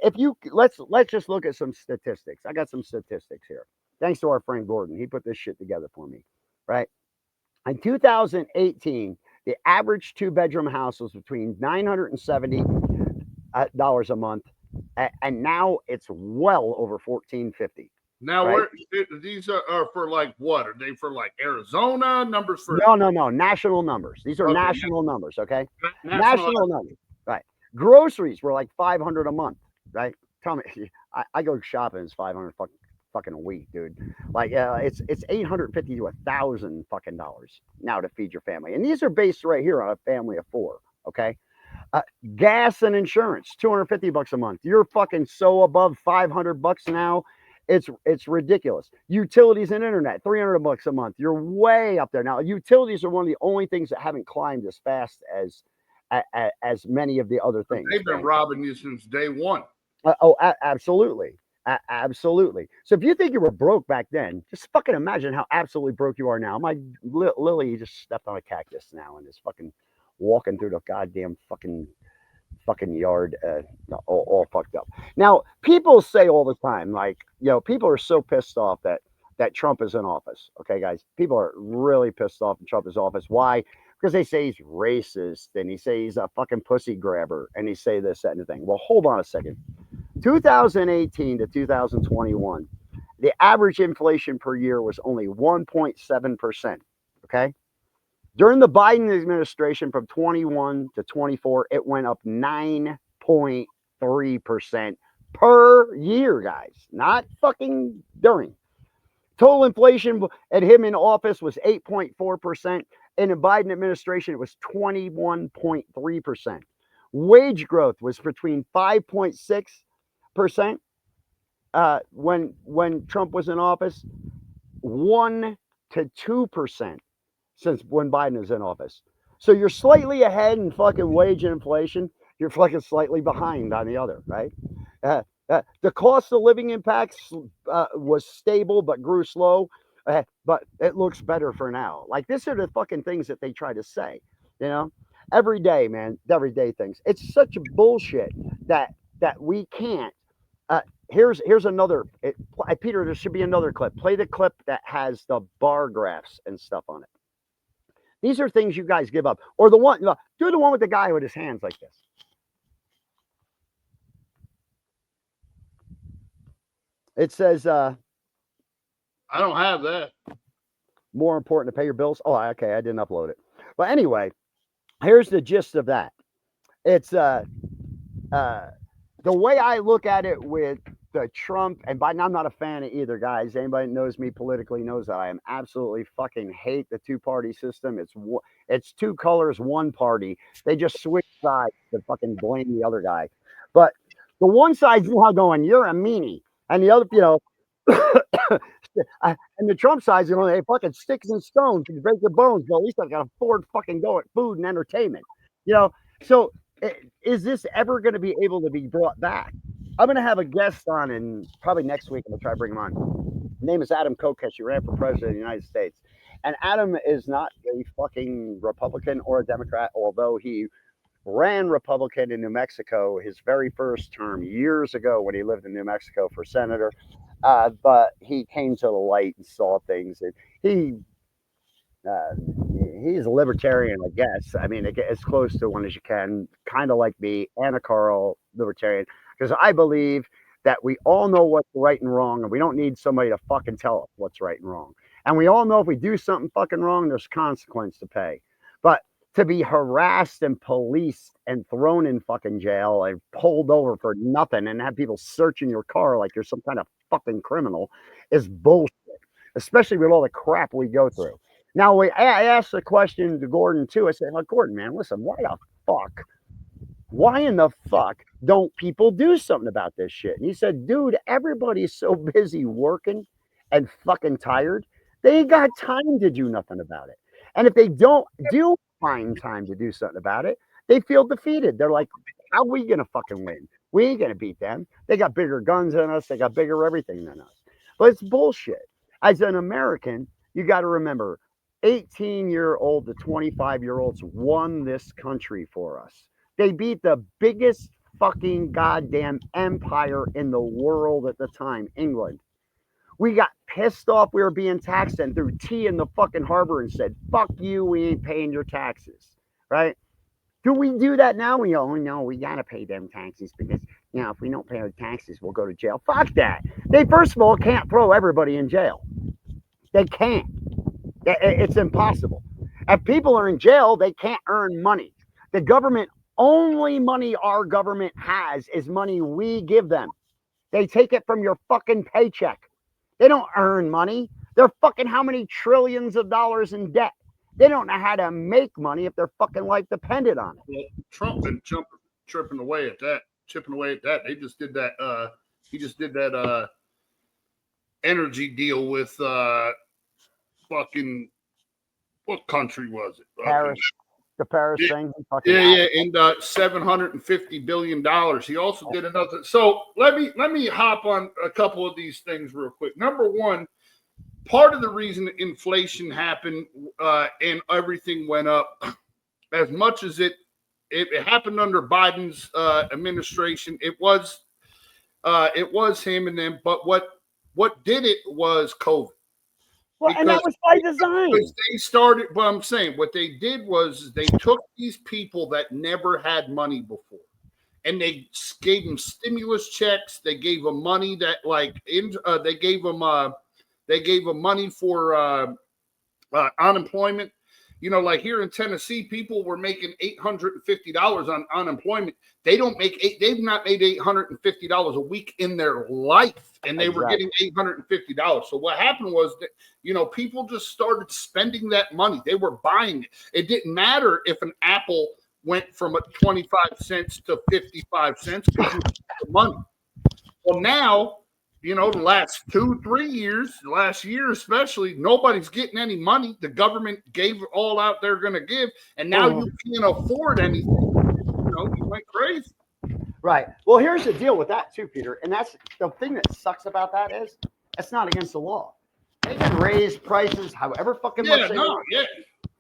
if you let's just look at some statistics. I got some statistics here. Thanks to our friend Gordon. He put this shit together for me, right? In 2018, the average 2-bedroom house was between $970 a month, and now it's well over $1,450. Now, right? These are for like what? Are they for like Arizona numbers? For No, national numbers. These are national numbers, okay? National numbers, right? Groceries were like $500 a month, right? Tell me, I go shopping. It's $500 fucking a week, dude. Like, it's $850 to $1,000 fucking dollars now to feed your family, and these are based right here on a family of 4. Okay, Gas and insurance, $250 a month. You're fucking so above $500 now. It's ridiculous. Utilities and internet, $300 a month. You're way up there now. Utilities are one of the only things that haven't climbed as fast as many of the other things. They've been robbing you since day one. Absolutely. Absolutely. So if you think you were broke back then, just fucking imagine how absolutely broke you are now. My Lily just stepped on a cactus now and is fucking walking through the goddamn fucking yard, all fucked up. Now, people say all the time, like, people are so pissed off that Trump is in office. Okay, guys, people are really pissed off that Trump is in office. Why? Because they say he's racist and he say he's a fucking pussy grabber and he say this, that, and the thing. Well, hold on a second. 2018 to 2021, the average inflation per year was only 1.7%. Okay. During the Biden administration from 21 to 24, it went up 9.3% per year, guys. Not fucking during. Total inflation at him in office was 8.4%. In the Biden administration, it was 21.3%. Wage growth was between 5.6% when Trump was in office, 1 to 2% since when Biden is in office. So you're slightly ahead in fucking wage and inflation. You're fucking slightly behind on the other, right? The cost of living impacts was stable but grew slow, but it looks better for now. Like, these are the fucking things that they try to say, every day, man, everyday things. It's such bullshit that we can't. Here's another. Peter, there should be another clip. Play the clip that has the bar graphs and stuff on it. These are things you guys give up. Or do the one with the guy with his hands like this. It says, I don't have that. More important to pay your bills. Oh, okay, I didn't upload it. But anyway, here's the gist of that. It's the way I look at it with the Trump and Biden. I'm not a fan of either, guys. Anybody that knows me politically knows that I am absolutely fucking hate the two-party system. It's two colors, one party. They just switch sides to fucking blame the other guy. But the one side's now going, you're a meanie. And the other, and the Trump side's going, hey, fucking sticks and stones can break your bones, but at least I got afford fucking go at food and entertainment. So is this ever going to be able to be brought back? I'm going to have a guest on, and probably next week I'm going to try to bring him on. His name is Adam Kokesh. He ran for president of the United States. And Adam is not a fucking Republican or a Democrat, although he ran Republican in New Mexico his very first term years ago when he lived in New Mexico for senator. But he came to the light and saw things. And he's a libertarian, I guess. I mean, as close to one as you can, kind of like me, Anna Carl, libertarian, because I believe that we all know what's right and wrong, and we don't need somebody to fucking tell us what's right and wrong. And we all know if we do something fucking wrong, there's consequence to pay. But to be harassed and policed and thrown in fucking jail and pulled over for nothing and have people searching your car like you're some kind of fucking criminal is bullshit, especially with all the crap we go through. Now, I asked the question to Gordon, too. I said, Gordon, man, listen, why in the fuck don't people do something about this shit? And he said, dude, everybody's so busy working and fucking tired, they ain't got time to do nothing about it. And if they don't find time to do something about it, they feel defeated. They're like, how are we going to fucking win? We ain't going to beat them. They got bigger guns than us. They got bigger everything than us. But it's bullshit. As an American, you got to remember, 18-year-old to 25-year-olds won this country for us. They beat the biggest fucking goddamn empire in the world at the time, England. We got pissed off we were being taxed and threw tea in the fucking harbor and said, fuck you, we ain't paying your taxes, right? Do we do that now? We go, oh, no, we got to pay them taxes because, if we don't pay our taxes, we'll go to jail. Fuck that. They, first of all, can't throw everybody in jail. They can't. It's impossible. If people are in jail, they can't earn money. The government, only money our government has is money we give them. They take it from your fucking paycheck. They don't earn money. They're fucking how many trillions of dollars in debt. They don't know how to make money if their fucking life depended on it. Well, Trump been chipping away at that. They just did that. He just did that energy deal with fucking what country was it? Paris. The Paris thing. Yeah, and $750 billion. He also did another. So let me hop on a couple of these things real quick. Number one, part of the reason inflation happened and everything went up, as much as it happened under Biden's administration, it was him and them. But what did it was COVID. Well, and that was by design. They started, but I'm saying what they did was they took these people that never had money before, and they gave them stimulus checks. They gave them money that they gave them money for unemployment. You know, like here in Tennessee, people were making $850 on unemployment. They've not made $850 a week in their life, and they were getting $850. So what happened was that, you know, people just started spending that money. They were buying it. It didn't matter if an apple went from 25 cents to 55 cents because you had the money. Well, now, you know, the last 2-3 years, last year especially, nobody's getting any money. The government gave all out they're going to give, and now you can't afford anything. You know, you went crazy. Right. Well, here's the deal with that too, Peter. And that's the thing that sucks about that is it's not against the law. They can raise prices however fucking much they want. Yeah.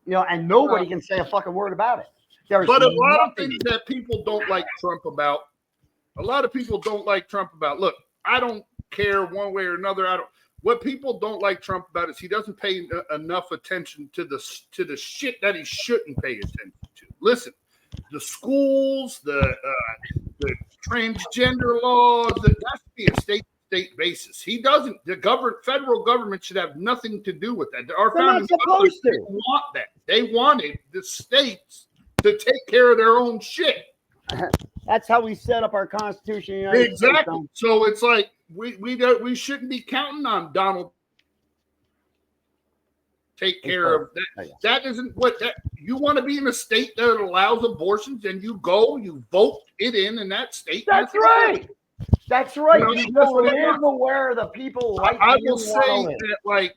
You know, and nobody can say a fucking word about it. But a lot of things that people don't like Trump about. Look, I don't care one way or another. What people don't like Trump about is he doesn't pay enough attention to the shit that he shouldn't pay attention to. Listen, the schools, the transgender laws, that has to be a state basis. He doesn't. The federal government should have nothing to do with that. Our founding fathers didn't want that. They wanted the states to take care of their own shit. That's how we set up our Constitution. Exactly. So it's like we shouldn't be counting on Donald take care of that. That isn't what that you want to be in a state that allows abortions, and you vote it in that state. That's right. That's right. You just live where the people like. I will say that, like,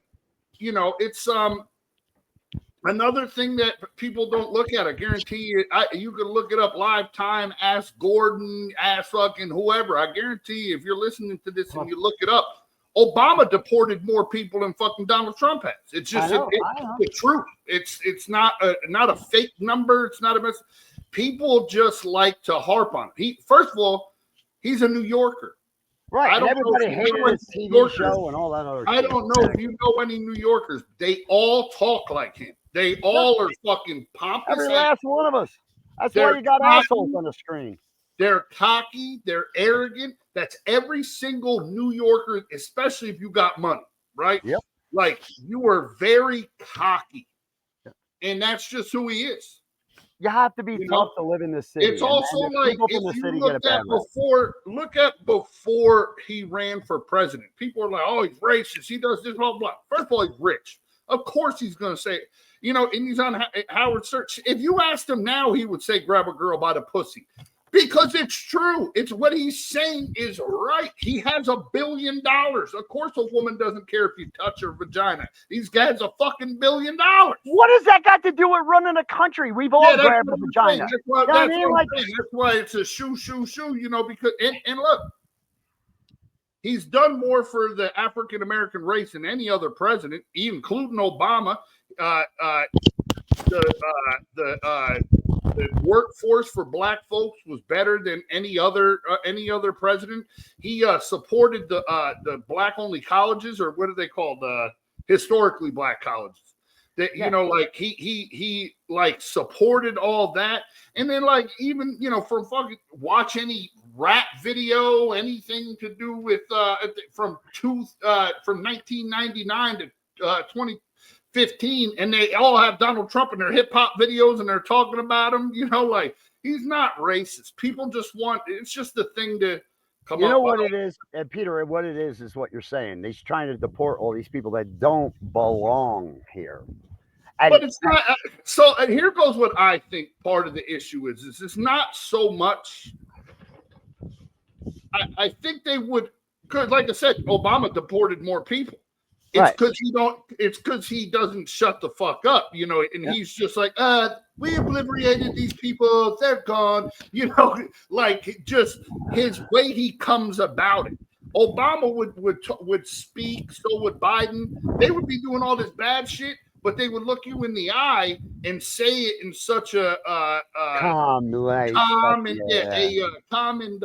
you know, it's another thing that people don't look at. I guarantee you, you can look it up live time. Ask Gordon, ask fucking whoever. I guarantee you, if you're listening to this and you look it up, Obama deported more people than fucking Donald Trump has. It's just the truth. It's not a fake number. It's not a mess. People just like to harp on it. First of all, he's a New Yorker. Right. And everybody hated his TV show and all that other shit. I don't know if you know any New Yorkers. They all talk like him. They all are fucking pompous. Every last one of us. That's why you got assholes on the screen. They're cocky. They're arrogant. That's every single New Yorker, especially if you got money, right? Yep. Like, you are very cocky. And that's just who he is. You have to be tough to live in this city. It's also like, if you look at before he ran for president, people are like, oh, he's racist. He does this, blah, blah. First of all, he's rich. Of course he's going to say it. You know, and he's on Howard Stern. If you asked him now, he would say, grab a girl by the pussy. Because it's true. It's what he's saying is right. He has $1 billion. Of course a woman doesn't care if you touch her vagina. These guys a fucking $1 billion. What does that got to do with running a country? We've all grabbed a vagina. That's why it's a shoo, you know, because and look, he's done more for the African American race than any other president, including Obama. The workforce for black folks was better than any other president. He supported the black only colleges, or what are they called? Historically black colleges. That, you know, like he like supported all that, and then like even, you know, from fucking watch any rap video, anything to do with from 1999 to 2015, and they all have Donald Trump in their hip hop videos, and they're talking about him. You know, like, he's not racist. People just want, it's just the thing to come up. You know what it is, and Peter, what it is what you're saying. He's trying to deport all these people that don't belong here. But it's not. So here goes what I think part of the issue is it's not so much. I think they would, because like I said, Obama deported more people. It's because It's because he doesn't shut the fuck up, you know. And he's just like, we obliterated these people. They're gone, you know. Like just his way he comes about it. Obama would speak. So would Biden. They would be doing all this bad shit, but they would look you in the eye and say it in such a calm and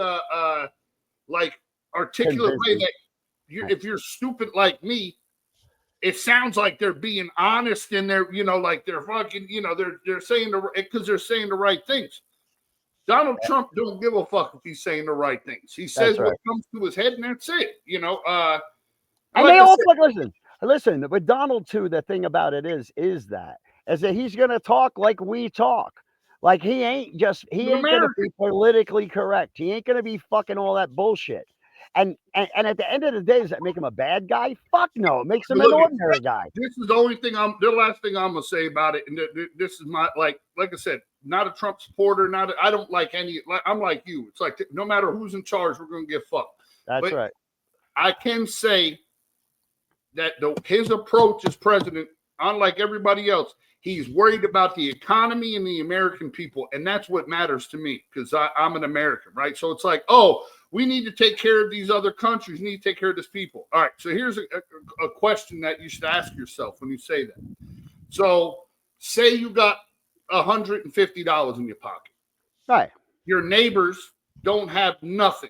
like articulate way that if you're stupid like me, it sounds like they're being honest and they're, you know, like they're fucking, you know, they're saying because they're saying the right things. Donald Trump don't give a fuck if he's saying the right things. He says what comes to his head and that's it, you know. And they all listen, with Donald too, the thing about it is that he's gonna talk like we talk. Like he ain't gonna be politically correct. He ain't gonna be fucking all that bullshit. And at the end of the day, does that make him a bad guy? Fuck no, it makes him an ordinary guy. This is the last thing I'm gonna say about it. And this is my like I said, not a Trump supporter. I don't like any. I'm like you. It's like no matter who's in charge, we're gonna get fucked. That's right. I can say that his approach as president, unlike everybody else, he's worried about the economy and the American people, and that's what matters to me because I'm an American, right? So it's like, oh, we need to take care of these other countries. We need to take care of this people. All right. So here's a question that you should ask yourself when you say that. So say you got $150 in your pocket. Right. Your neighbors don't have nothing.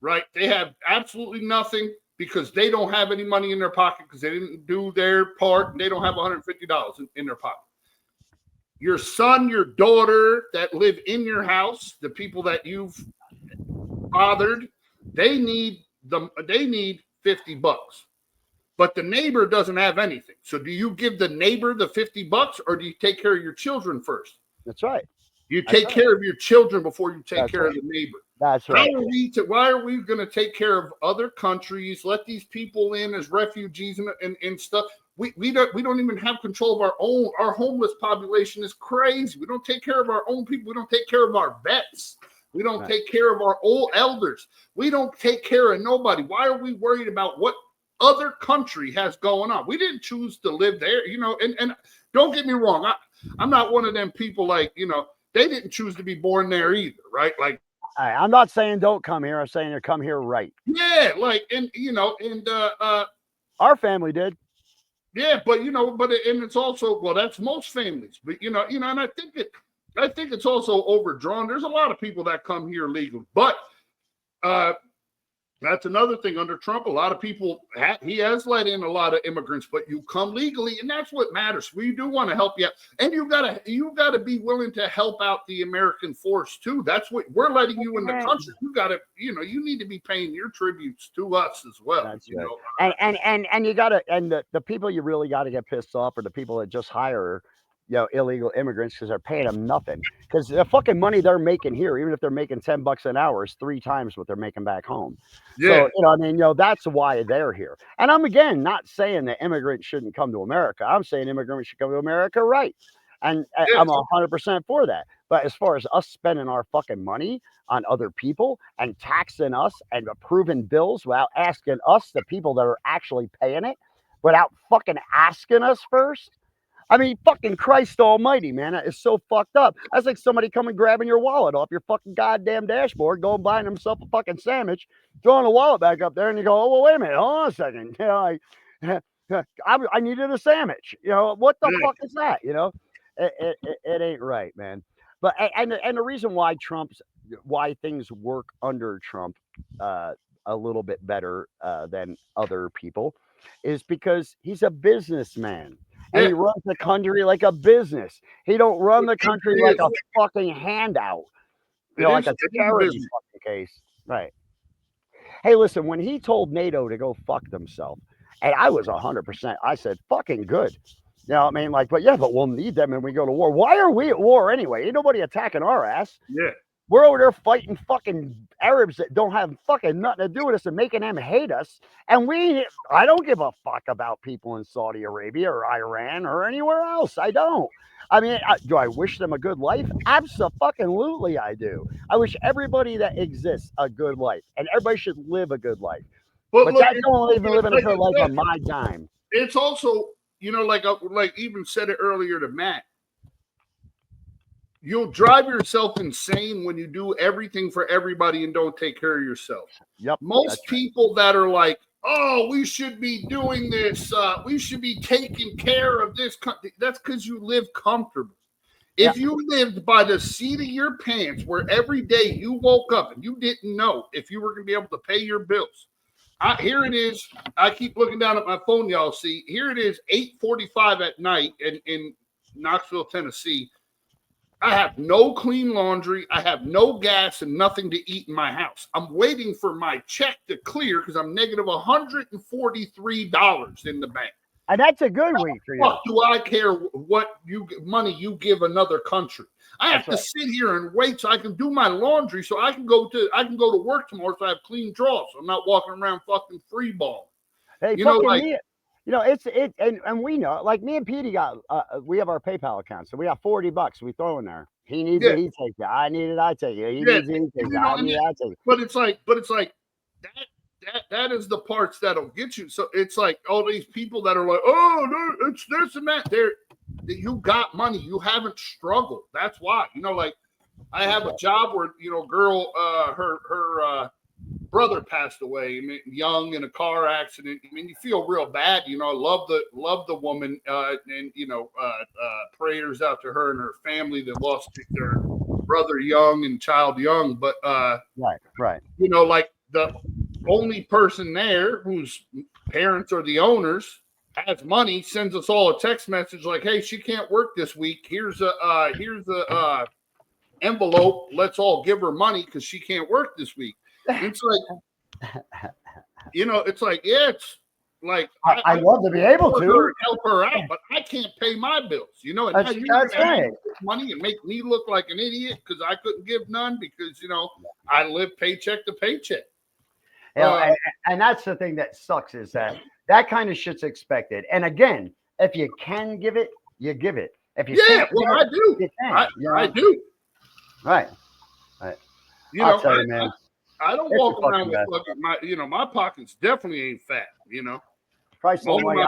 Right. They have absolutely nothing because they don't have any money in their pocket because they didn't do their part and they don't have $150 in their pocket. Your son, your daughter that live in your house, the people that you've bothered, they need $50, but the neighbor doesn't have anything. So do you give the neighbor the $50 or do you take care of your children first? That's right. You take care of your children before you take care of the neighbor. That's right. Why are we going to take care of other countries? Let these people in as refugees and stuff. We don't even have control of our own. Our homeless population is crazy. We don't take care of our own people. We don't take care of our vets. We don't take care of our old elders. We don't take care of nobody. Why are we worried about what other country has going on? We didn't choose to live there, you know, and don't get me wrong. I'm not one of them people like, you know, they didn't choose to be born there either, right? Like, I'm not saying don't come here. I'm saying to come here right. Yeah, like, and, you know, and our family did. Yeah, but, you know, and it's also, well, that's most families, but, you know, and I think it's also overdrawn. There's a lot of people that come here legally, but that's another thing under Trump. A lot of people, he has let in a lot of immigrants, but you come legally, and that's what matters. We do want to help you out, and you gotta be willing to help out the American force too. That's what we're letting you in the country. You gotta, you know, you need to be paying your tributes to us as well. That's right. And you gotta, and the people you really gotta get pissed off are the people that just hire, you know, illegal immigrants because they're paying them nothing. Because the fucking money they're making here, even if they're making $10 an hour, is 3 times what they're making back home. Yeah. So, you know, I mean, you know, that's why they're here. And I'm, again, not saying that immigrants shouldn't come to America. I'm saying immigrants should come to America, right? And I'm 100% for that. But as far as us spending our fucking money on other people and taxing us and approving bills without asking us, the people that are actually paying it, without fucking asking us first, I mean, fucking Christ almighty, man. That is so fucked up. That's like somebody coming grabbing your wallet off your fucking goddamn dashboard, going buying himself a fucking sandwich, throwing the wallet back up there, and you go, oh, well, wait a minute, hold on a second. You know, I needed a sandwich. You know, what the fuck is that? You know, it ain't right, man. But and the reason why why things work under Trump a little bit better than other people is because he's a businessman. And he runs the country like a business. He don't run the country like a fucking handout. You know, like a charity fucking case. Right. Hey, listen, when he told NATO to go fuck themselves, and I was 100%, I said, fucking good. You know what I mean? Like, but we'll need them when we go to war. Why are we at war anyway? Ain't nobody attacking our ass. Yeah. We're over there fighting fucking Arabs that don't have fucking nothing to do with us and making them hate us. And I don't give a fuck about people in Saudi Arabia or Iran or anywhere else. I don't. I mean, do I wish them a good life? Absolutely, I do. I wish everybody that exists a good life, and everybody should live a good life. But look, I don't even live in a good life on my dime. It's also, like even said it earlier to Matt. You'll drive yourself insane when you do everything for everybody and don't take care of yourself. Yep. Most people that are like, oh, we should be doing this. We should be taking care of this. That's because you live comfortable. If you lived by the seat of your pants, where every day you woke up and you didn't know if you were going to be able to pay your bills. Here it is. I keep looking down at my phone, y'all see. Here it is, 8:45 at night in Knoxville, Tennessee. I have no clean laundry. I have no gas and nothing to eat in my house. I'm waiting for my check to clear because I'm negative $143 in the bank. And that's a good week for you. What do I care what money you give another country? I have to sit here and wait so I can do my laundry so I can go to work tomorrow so I have clean drawers. So I'm not walking around fucking free ball. Hey, and we know, like me and Petey we have our PayPal account, so we got $40 we throw in there. He needs it, he takes it. I need it, I take it. He needs it, he takes it. I need it, I take it. But it's like that is the parts that'll get you. So it's like all these people that are like, oh no, it's this and that. You got money, you haven't struggled. That's why. Like I have a job where girl, her brother passed away young in a car accident. I mean, you feel real bad. I love the woman, and prayers out to her and her family that lost their brother young and child young. But right. Like the only person there whose parents are the owners has money sends us all a text message like, "Hey, she can't work this week. Here's a envelope. Let's all give her money because she can't work this week." It's like, it's like, it's like I love to be able to help her out, but I can't pay my bills. And that's right. Money and make me look like an idiot because I couldn't give none because I live paycheck to paycheck. And that's the thing that sucks is that kind of shit's expected. And again, if you can give it, you give it. If you can't, I do. You can, I do. Right. I'll tell you, man. I don't walk around with fucking my pockets definitely ain't fat, Christ almighty,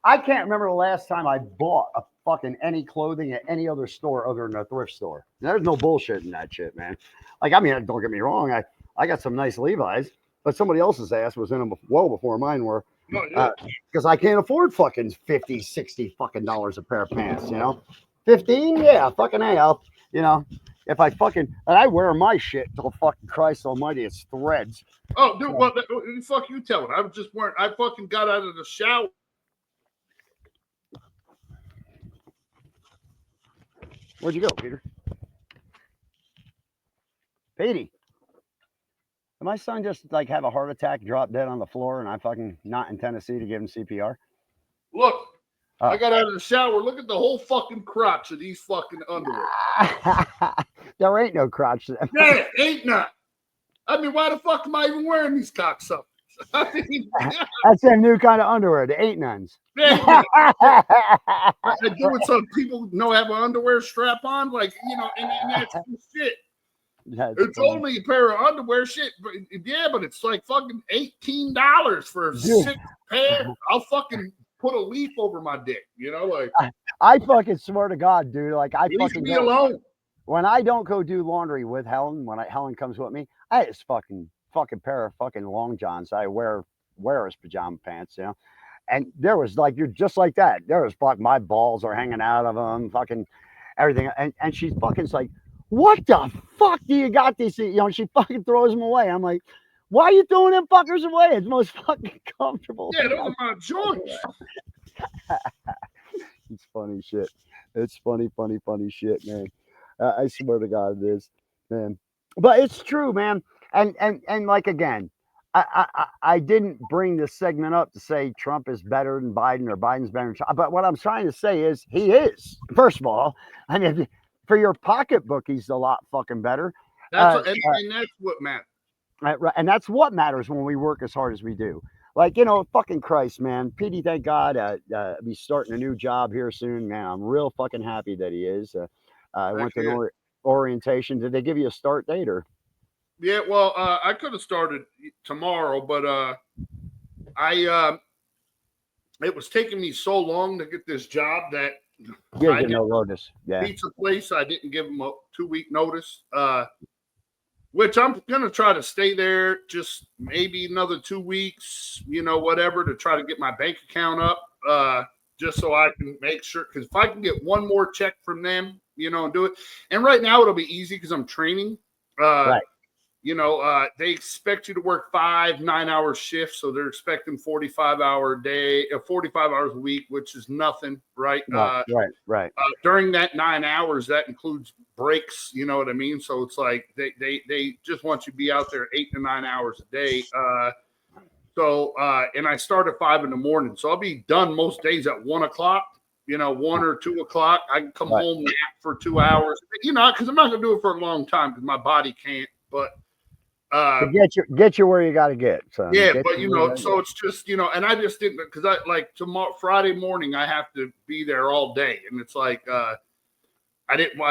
I can't remember the last time I bought a fucking any clothing at any other store other than a thrift store. There's no bullshit in that shit, man. Like, I mean, don't get me wrong. I got some nice Levi's, but somebody else's ass was in them well before mine were. Because I can't afford fucking $50, $60 fucking dollars a pair of pants, 15? Yeah, fucking A. If I fucking, and I wear my shit till fucking Christ almighty, it's threads. Oh, dude, what the fuck you telling? I was just wearing, I fucking got out of the shower. Where'd you go, Peter? Petey. Did my son just like have a heart attack, drop dead on the floor, and I fucking not in Tennessee to give him CPR? Look. I got out of the shower. Look at the whole fucking crotch of these fucking underwear. There ain't no crotch. Yeah, ain't none. I mean, why the fuck am I even wearing these cocksuckers? That's a new kind of underwear. The ain't nones. Yeah. I do it so people have an underwear strap on, like and that's shit. It's funny. Only a pair of underwear, shit. But it's like fucking $18 for 6 pair. I'll fucking put a leaf over my dick, like I fucking swear to God, dude. Like I leave fucking me alone. When I don't go do laundry with Helen, when Helen comes with me, I just fucking pair of fucking long johns I wear as pajama pants, And there was like you're just like that. There was fuck my balls are hanging out of them, fucking everything. And she's fucking like, what the fuck do you got these? She fucking throws them away. I'm like, why are you throwing them fuckers away? It's most fucking comfortable. Yeah, those are my joints. It's funny shit. It's funny shit, man. I swear to God it is, man. But it's true, man. And like again, I didn't bring this segment up to say Trump is better than Biden or Biden's better than Trump. But what I'm trying to say is he is. First of all, I mean, for your pocketbook, he's a lot fucking better. and that's what matters. Right, and that's what matters when we work as hard as we do. Like, fucking Christ, man. Petey, thank God, he's starting a new job here soon, man. I'm real fucking happy that he is. I went to an orientation. Did they give you a start date or? Yeah, well, I could have started tomorrow, but it was taking me so long to get this job that I didn't no notice. Yeah, pizza place. I didn't give them a 2-week notice. Which I'm gonna try to stay there just maybe another 2 weeks, whatever, to try to get my bank account up, just so I can make sure. Because if I can get one more check from them, and do it. And right now it'll be easy because I'm training. Right. They expect you to work 5 9-hour shifts, so they're expecting 45 hours a week, which is nothing, right? Right. During that 9 hours, that includes breaks. You know what I mean? So it's like they just want you to be out there 8 to 9 hours a day. And I start at 5 a.m, so I'll be done most days at 1 o'clock. 1 or 2 o'clock. I can come home, nap for 2 hours. Because I'm not gonna do it for a long time because my body can't. But to get you where you got to get. So yeah, but so it's just and I just didn't, because I like tomorrow Friday morning I have to be there all day, and it's like I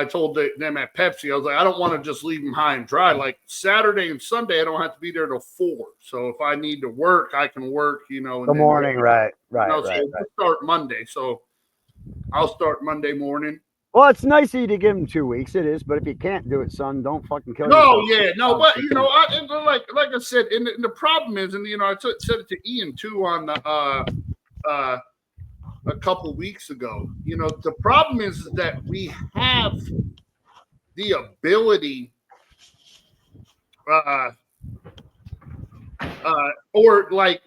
told them at Pepsi, I was like, I don't want to just leave them high and dry. Like Saturday and Sunday, I don't have to be there till 4. So if I need to work, I can work. The morning, right. So we'll start Monday. So I'll start Monday morning. Well, it's nice of you to give them 2 weeks. It is, but if you can't do it, son, don't fucking kill yourself. But like I said, and the problem is, and I said it to Ian too on a couple weeks ago. The problem is that we have the ability, or like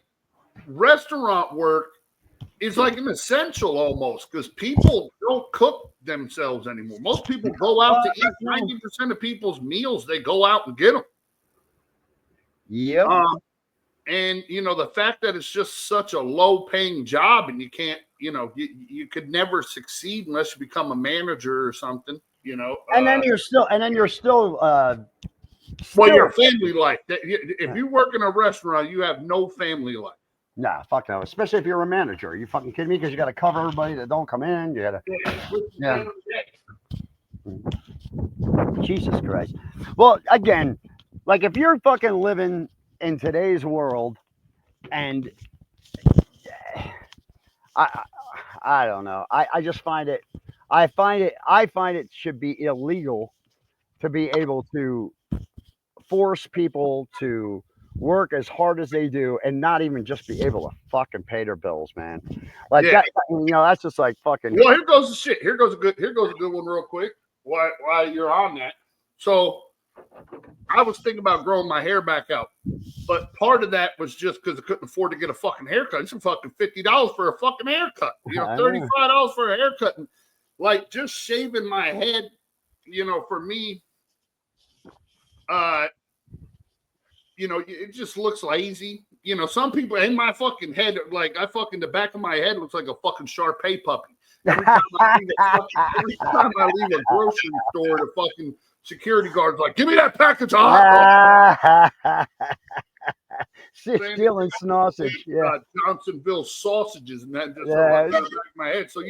restaurant work is like an essential almost, because people don't cook themselves anymore. Most people go out to eat. 90% of people's meals, they go out and get them. Yeah. And the fact that it's just such a low paying job, and you can't, you could never succeed unless you become a manager or something, And then you're still well, your family life. If you work in a restaurant, you have no family life. Nah, fuck no. Especially if you're a manager. Are you fucking kidding me? Because you got to cover everybody that don't come in. You got to. Yeah. Jesus Christ. Well, again, like if you're fucking living in today's world, and I don't know. I just find it. I find it should be illegal to be able to force people to work as hard as they do and not even just be able to fucking pay their bills, man. Like that, that's just like fucking. Well, here goes the shit. Here goes a good one real quick. Why you're on that? So I was thinking about growing my hair back out, but part of that was just because I couldn't afford to get a fucking haircut. It's fucking $50 for a fucking haircut. $35 for a haircut. And like just shaving my head, for me, it just looks lazy. Some people in my fucking head, like the back of my head looks like a fucking Shar-Pei puppy. Every time I leave a grocery store, the fucking security guard's like, "Give me that package of hot dogs." Stealing sausage. Yeah. Johnsonville sausages, and that just back of my head. So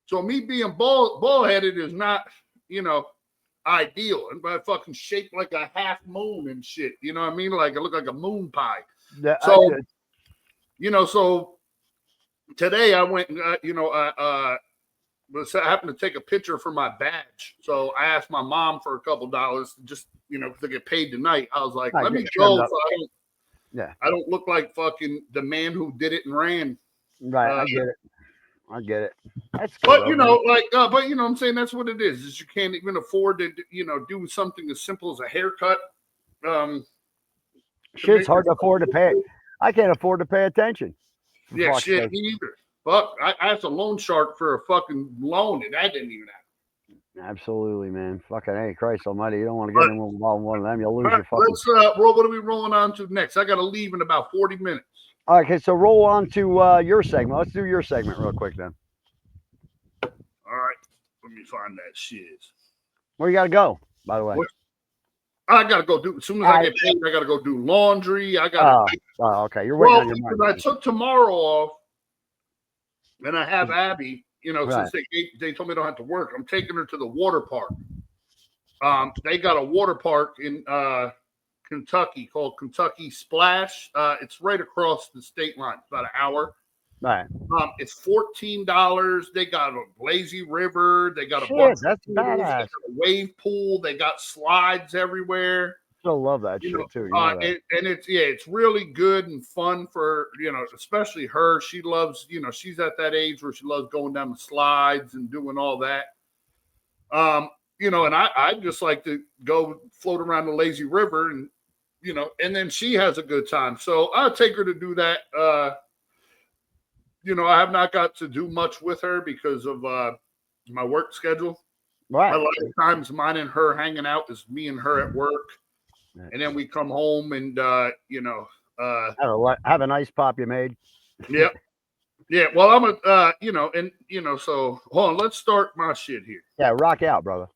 so me being bald headed is not, ideal, and I fucking shaped like a half moon and shit. You know what I mean? Like I look like a moon pie. Yeah, so so today I went, I happened to take a picture for my badge. So I asked my mom for a couple dollars, just to get paid tonight. I was like, let me go, so I don't look like fucking the man who did it and ran. Right, I get it. That's good, but but I'm saying that's what it is you can't even afford to do something as simple as a haircut. Shit's hard to afford to pay. I can't afford to pay attention. Yeah, shit, me either. Fuck, I asked a loan shark for a fucking loan, and that didn't even happen. Absolutely, man. Fucking hey, Christ Almighty! You don't want to get involved in one of them. You'll lose your fucking. Let's roll. What are we rolling on to next? I got to leave in about 40 minutes. Okay, so roll on to your segment. Let's do your segment real quick then. All right, let me find that shit. Where you got to go? by the way? I gotta go do as soon as I get paid. I gotta go do laundry. I gotta. Oh, okay. You're waiting on your money. I took tomorrow off, and I have Abby. You know, Right. since they told me I don't have to work, I'm taking her to the water park. They got a water park in Kentucky called Kentucky Splash. It's right across the state line. It's about an hour. Right. It's $14. They got a lazy river. They got a Shit, that's badass. they got a wave pool. They got slides everywhere. Still love that shit too. You know that. And it's really good and fun for, you know, especially her. She loves, you know, she's at that age where she loves going down the slides and doing all that. You know, and I just like to go float around the lazy river and, you know, and then she has a good time. So I'll take her to do that. You know, I have not got to do much with her because of my work schedule. Right. A lot of times mine and her hanging out is me and her at work. Right. And then we come home and, you know. Have an ice pop you made. Yep. Yeah. Well, I'm you know, and, you know, so hold on. Let's start my shit here. Yeah. Rock out, brother.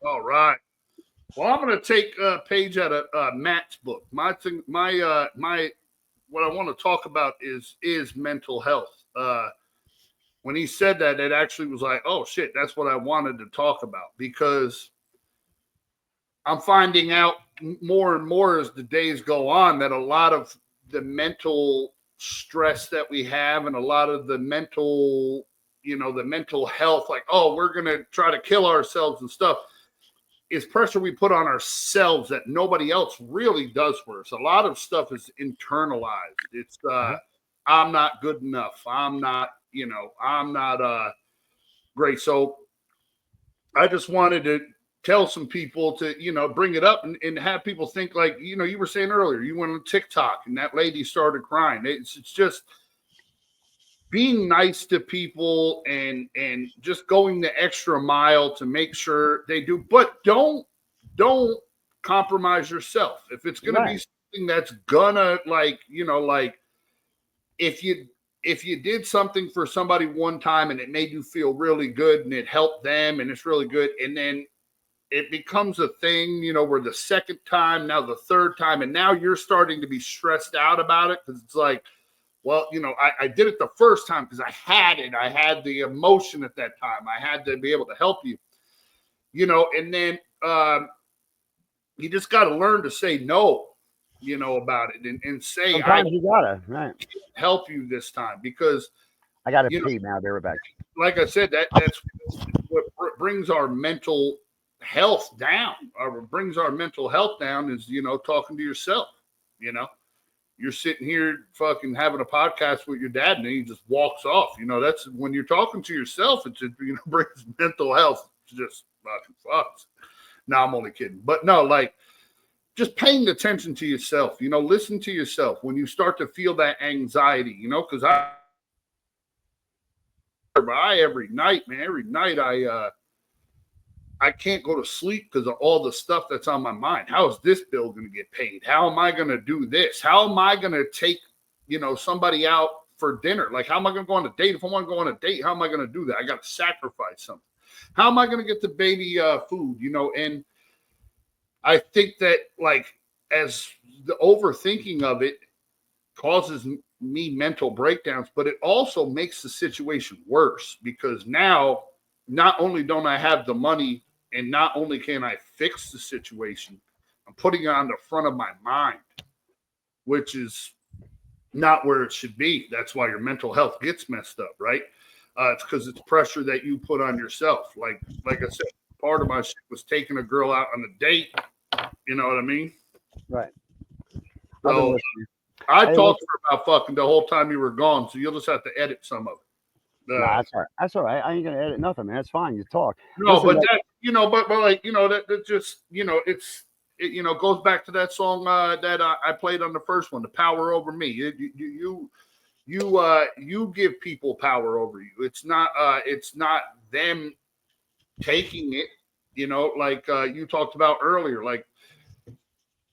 All right. Well, I'm going to take a page out of Matt's book. My what I want to talk about is mental health. When he said that, it actually was like, oh shit, that's what I wanted to talk about, because I'm finding out more and more as the days go on that a lot of the mental stress that we have and a lot of the mental, you know, the mental health, like, oh, we're going to try to kill ourselves and stuff, is pressure we put on ourselves that nobody else really does for us. A lot of stuff is internalized. It's I'm not good enough. I'm not, you know, I'm not great. So I just wanted to tell some people to, you know, bring it up and have people think, like, you know, you were saying earlier, you went on TikTok and that lady started crying. It's just being nice to people and just going the extra mile to make sure they do, but don't compromise yourself. If it's going to be something that's gonna, like, you know, like if you did something for somebody one time and it made you feel really good and it helped them and it's really good, and then it becomes a thing, you know, where the second time, now the third time, and now you're starting to be stressed out about it because it's like, well, you know, I did it the first time because I had it. I had the emotion at that time. I had to be able to help you, you know, and then you just got to learn to say no, you know, about it and say, sometimes you gotta, right, help you this time because I got to pee now. Be right back. Like I said, that's what brings our mental health down, or brings our mental health down is, you know, talking to yourself, you know. You're sitting here fucking having a podcast with your dad and he just walks off. You know, that's when you're talking to yourself, it just, you know, brings mental health. It's just fucking fucks. No, I'm only kidding. But no, like just paying attention to yourself, you know, listen to yourself when you start to feel that anxiety, you know, because every night I can't go to sleep because of all the stuff that's on my mind. How is this bill going to get paid? How am I going to do this? How am I going to take, you know, somebody out for dinner? Like, how am I going to go on a date? If I want to go on a date, how am I going to do that? I got to sacrifice something. How am I going to get the baby food, you know? And I think that, like, as the overthinking of it causes me mental breakdowns, but it also makes the situation worse because now not only don't I have the money and not only can I fix the situation, I'm putting it on the front of my mind, which is not where it should be. That's why your mental health gets messed up, right? It's because it's pressure that you put on yourself. Like I said, part of my shit was taking a girl out on a date. You know what I mean? Right. So I talked to her about fucking the whole time you were gone, so you'll just have to edit some of it. Nah, that's all right. That's all right. I ain't gonna edit nothing, man. It's fine. You talk. No, Listen, but that, you know, but like, you know, that just, you know, it goes back to that song that I played on the first one, "The Power Over Me." You give people power over you. It's not them taking it. You know, like you talked about earlier, like.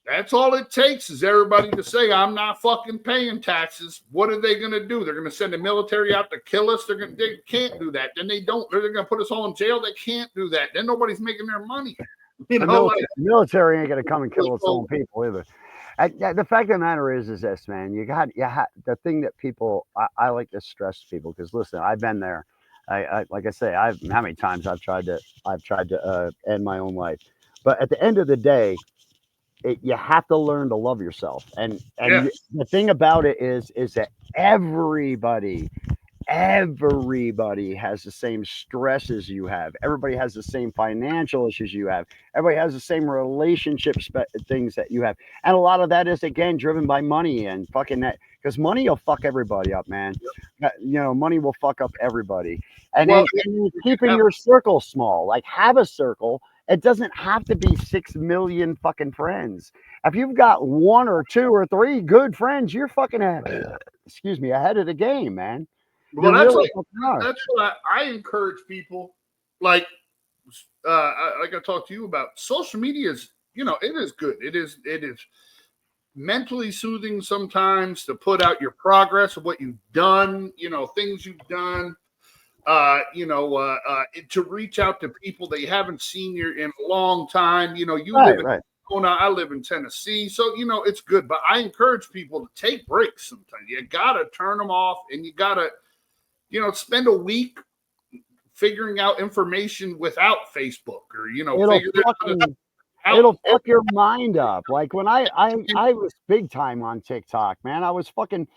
That's all it takes is everybody to say, I'm not fucking paying taxes. What are they going to do? They're going to send the military out to kill us. They can't do that. Then they don't. They're going to put us all in jail. They can't do that. Then nobody's making their money. You know, the military ain't going to come and kill its own people either. The fact of the matter is this, man. You got the thing that people, I like to stress to people because listen, I've been there. I like I say, how many times I've tried to end my own life. But at the end of the day, you have to learn to love yourself, and the thing about it is that everybody has the same stresses you have. Everybody has the same financial issues you have. Everybody has the same relationship things that you have, and a lot of that is again driven by money and fucking that, because money will fuck everybody up, man. You know, money will fuck up everybody, and keeping your circle small. Like, have a circle. It doesn't have to be 6 million fucking friends. If you've got 1 or 2 or 3 good friends, you're fucking ahead of the game, man. Well, that's what I encourage people. Like I talked to you about, social media is, you know, it is good. It is mentally soothing sometimes to put out your progress of what you've done, you know, things you've done. To reach out to people that you haven't seen in a long time. You know, you live in Arizona, I live in Tennessee, so you know it's good. But I encourage people to take breaks sometimes. You gotta turn them off, and you gotta, you know, spend a week figuring out information without Facebook, or you know, it'll fuck your mind up. Like when I was big time on TikTok, man. I was fucking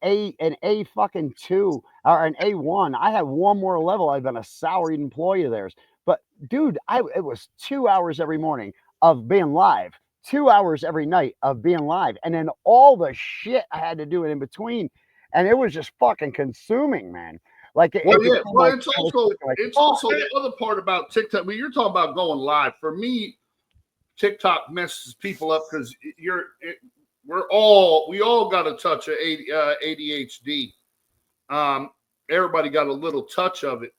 an A fucking 2 or an A1. I had one more level. I've been a salaried employee of theirs. But dude, it was 2 hours every morning of being live, 2 hours every night of being live, and then all the shit I had to do in between, and it was just fucking consuming, man. Like, it's also the other part about TikTok. When you're talking about going live, for me, TikTok messes people up because we all got a touch of ADHD. Everybody got a little touch of it,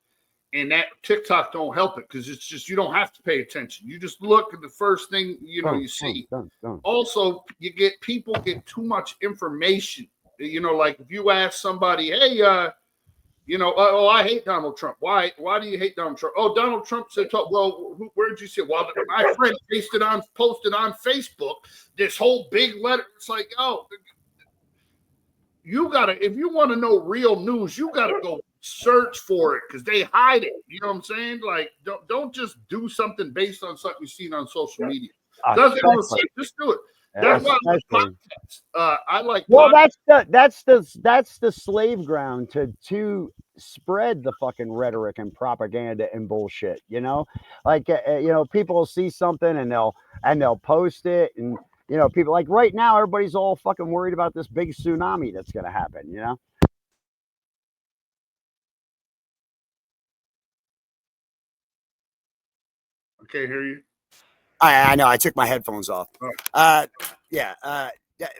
and that TikTok don't help it because it's just, you don't have to pay attention. You just look at the first thing you see. Also, people get too much information. You know, like if you ask somebody, hey, I hate Donald Trump. Why do you hate Donald Trump? Oh, Donald Trump said, well, where did you see it? Well, my friend posted on Facebook this whole big letter. It's like, oh, if you want to know real news, you gotta go search for it because they hide it. You know what I'm saying? Like, don't just do something based on something you've seen on social media. Just do it. That's why I like. Well, that's the slave ground to spread the fucking rhetoric and propaganda and bullshit. You know, like people will see something and they'll post it, and you know, people like right now everybody's all fucking worried about this big tsunami that's gonna happen. You know. I can't hear you. I know. I took my headphones off.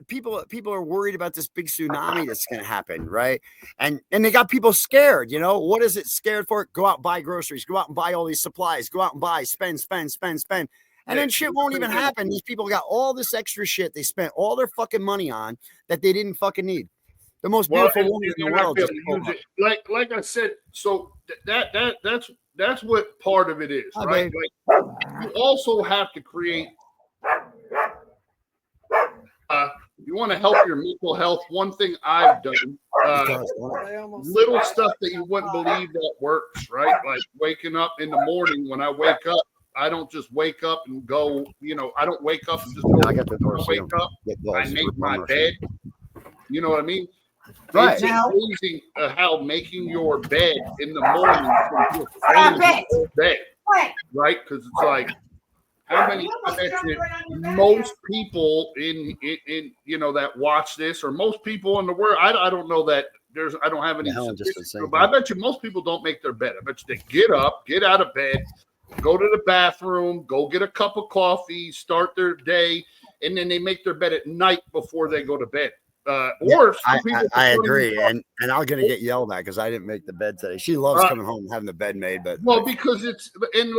People are worried about this big tsunami that's going to happen, right? And they got people scared. You know, what is it scared for? Go out and buy groceries. Go out and buy all these supplies. Go out and buy, spend. And then shit won't even happen. These people got all this extra shit they spent all their fucking money on that they didn't fucking need. The most beautiful woman in the world. Like I said, so that's what part of it is, right? Like, you also have to create. You want to help your mental health. One thing I've done, little stuff that you wouldn't believe that works, right? Like waking up in the morning. When I wake up, I don't just wake up and go. You know, I don't wake up and just go. I wake up. I make my bed. You know what I mean? Right. It's amazing how making your bed in the morning can just change the whole day, right? Because it's like, how many? I bet you most people in that watch this, or most people in the world. I don't know that I don't have any statistics, but I bet you most people don't make their bed. I bet you they get up, get out of bed, go to the bathroom, go get a cup of coffee, start their day, and then they make their bed at night before they go to bed. Or I agree, and I'm gonna get yelled at because I didn't make the bed today. She loves coming home and having the bed made, but because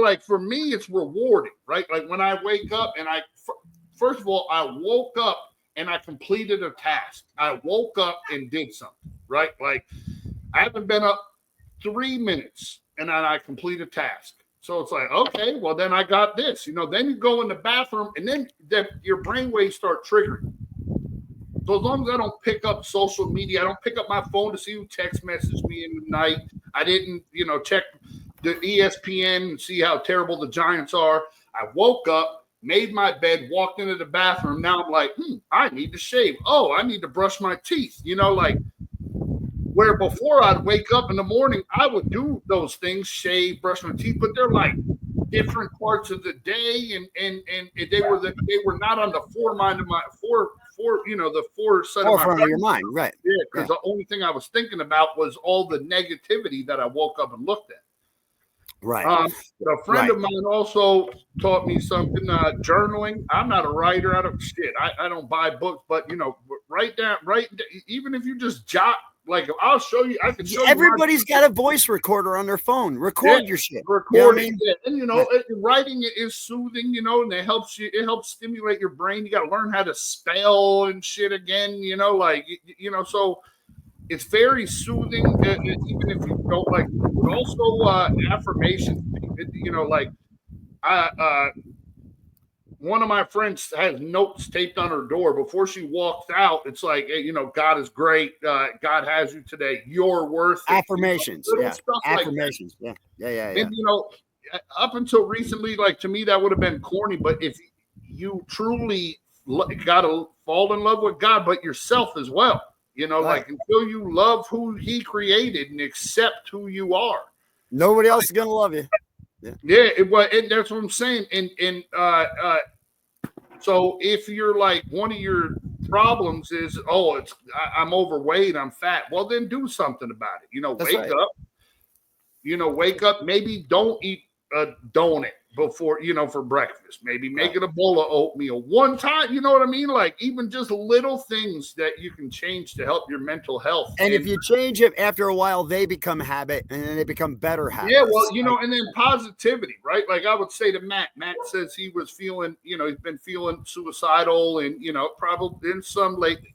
like for me, it's rewarding, right? Like when I wake up and first of all, I woke up and I completed a task. I woke up and did something, right? Like I haven't been up 3 minutes and then I complete a task. So it's like, okay, well then I got this, then you go in the bathroom and then your brainwaves start triggering. So as long as I don't pick up social media, I don't pick up my phone to see who text messaged me in the night. I didn't, check the ESPN and see how terrible the Giants are. I woke up, made my bed, walked into the bathroom. Now I'm like, I need to shave. Oh, I need to brush my teeth. Like where before I'd wake up in the morning, I would do those things, shave, brush my teeth, but they're like different parts of the day, and they were not on the forefront of my forefront of your mind, right? Yeah, because the only thing I was thinking about was all the negativity that I woke up and looked at. Right. A friend of mine also taught me something. Journaling. I'm not a writer. I don't buy books, but write down. Even if you just jot. Like I'll show you. I can show Everybody's got a voice recorder on their phone. Record your shit. Recording it, and writing it is soothing. And it helps you. It helps stimulate your brain. You got to learn how to spell and shit again. So it's very soothing. Even if you don't like. But also affirmations. One of my friends has notes taped on her door before she walks out. It's like, hey, God is great. God has you today. You're worth it. Affirmations. Affirmations. Like yeah. And, up until recently, like to me, that would have been corny. But if you truly got to fall in love with God, but yourself as well, like until you love who he created and accept who you are. Nobody else is going to love you. Yeah, that's what I'm saying. And so if you're like one of your problems is, I'm overweight, I'm fat. Well, then do something about it. Wake up. Maybe don't eat a donut before, for breakfast. Maybe make it a bowl of oatmeal one time. You know what I mean? Like even just little things that you can change to help your mental health. And if you change it after a while, they become habit and then they become better habits. Yeah, well, and then positivity, right? Like I would say to Matt says he was feeling, he's been feeling suicidal and, probably in some lately.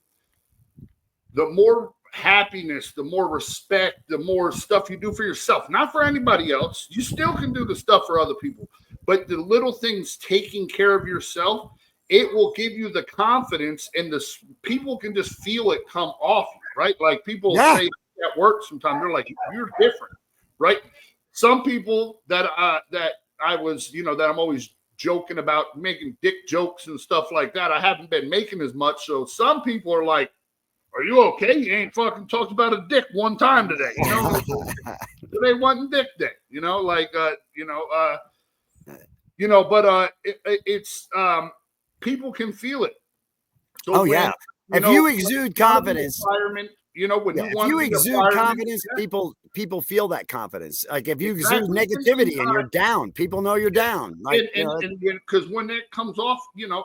The more happiness, the more respect, the more stuff you do for yourself, not for anybody else. You still can do the stuff for other people, but the little things, taking care of yourself, it will give you the confidence, and the people can just feel it come off you, right? Like people say at work sometimes, they're like, you're different, right? Some people that I was, that I'm always joking about, making dick jokes and stuff like that, I haven't been making as much. So some people are like, are you okay? You ain't fucking talked about a dick one time today. Today wasn't dick day, but it's people can feel it. So if you exude confidence, when if you exude confidence, people feel that confidence. Like if you exude negativity and you're down, people know you're down. Like, because when that comes off,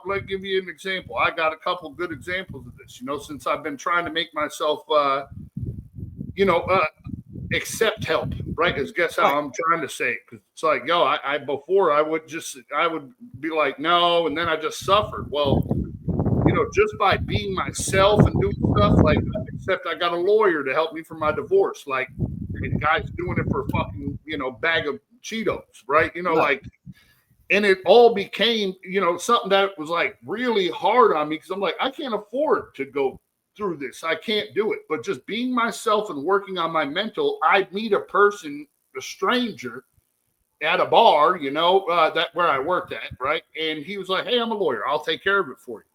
like give you an example. I got a couple good examples of this. Since I've been trying to make myself, accept help. Right? Is guess how I'm trying to say it. Because it's like, before I would be like no, and then I just suffered. Well. Just by being myself and doing stuff like, except I got a lawyer to help me for my divorce. Like, the guy's doing it for a fucking, bag of Cheetos, right? And it all became, something that was like really hard on me because I'm like, I can't afford to go through this. I can't do it. But just being myself and working on my mental, I'd meet a person, a stranger, at a bar, that where I worked at, right? And he was like, hey, I'm a lawyer. I'll take care of it for you.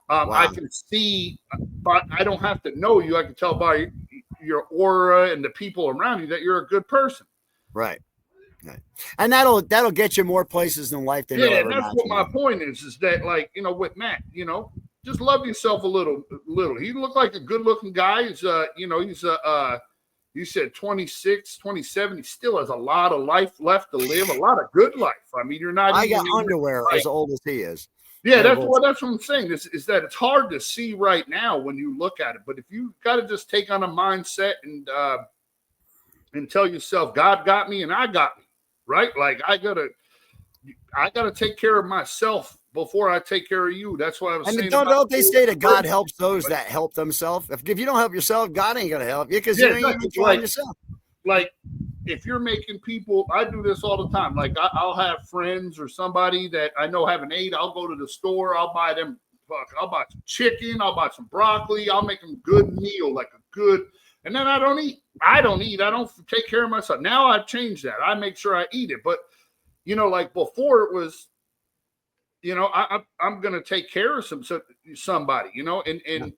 Wow. I can see, but I don't have to know you. I can tell by your aura and the people around you that you're a good person. Right. Right. And that'll get you more places in life than you'll ever and that's what imagine. my point is that, like, you know, with Matt, you know, just love yourself a little. He looked like a good looking guy. He's you know, he's you said 26, 27. He still has a lot of life left to live, a lot of good life. I mean, you're not. I got underwear as old as he is. Yeah, that's what I'm saying. Is that it's hard to see right now when you look at it. But if you got to just take on a mindset and tell yourself, God got me and I got me, right? Like I gotta take care of myself before I take care of you. That's what I was saying. And don't they say that God helps those that help themselves? If you don't help yourself, God ain't gonna help you because you ain't even trying yourself. Like if you're making people, I do this all the time. Like I'll have friends or somebody that I know have an aid. I'll go to the store. I'll buy them. I'll buy some chicken. I'll buy some broccoli. I'll make them a good meal, like a good. And then I don't eat. I don't take care of myself. Now I've changed that. I make sure I eat it. But you know, like before it was, you know, I'm gonna take care of somebody, you know, and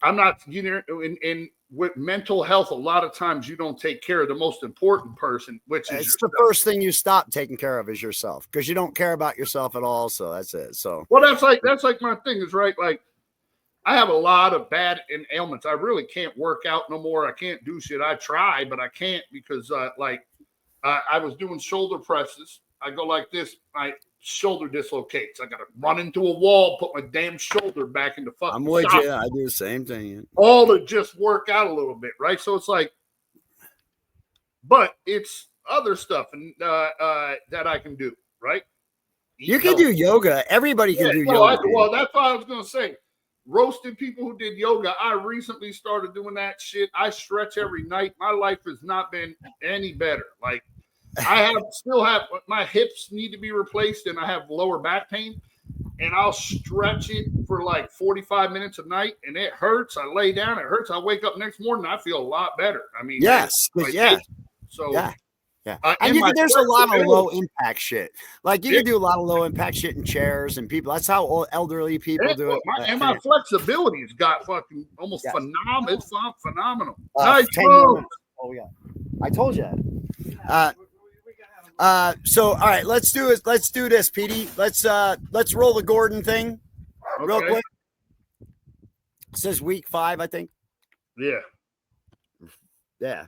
I'm not, you know, and with mental health, a lot of times you don't take care of the most important person, which is it's the first thing you stop taking care of is yourself because you don't care about yourself at all. So that's it. So well, that's like my thing is right. Like I have a lot of bad ailments. I really can't work out no more. I can't do shit. I try, but I can't because I was doing shoulder presses. I go like this. My shoulder dislocates. I got to run into a wall, put my damn shoulder back into fucking. I'm with you. I do the same thing. All to just work out a little bit, right? So it's like, but it's other stuff and that I can do, right? You can do yoga. Everybody can do yoga. Well, that's what I was gonna say. Roasting people who did yoga. I recently started doing that shit. I stretch every night. My life has not been any better. Like. I still have my hips need to be replaced and I have lower back pain and I'll stretch it for like 45 minutes a night and it hurts. I lay down, it hurts. I wake up next morning, I feel a lot better. I mean, yes. So and there's a lot of low impact shit. Like you can do a lot of low impact shit in chairs and people. That's how elderly people do it. My flexibility has got fucking almost phenomenal. It's phenomenal. Nice. Oh yeah, I told you that. So all right, let's do it. Let's do this, Petey. Let's roll the Gordon thing real quick. It says week 5, I think. Yeah. Yeah.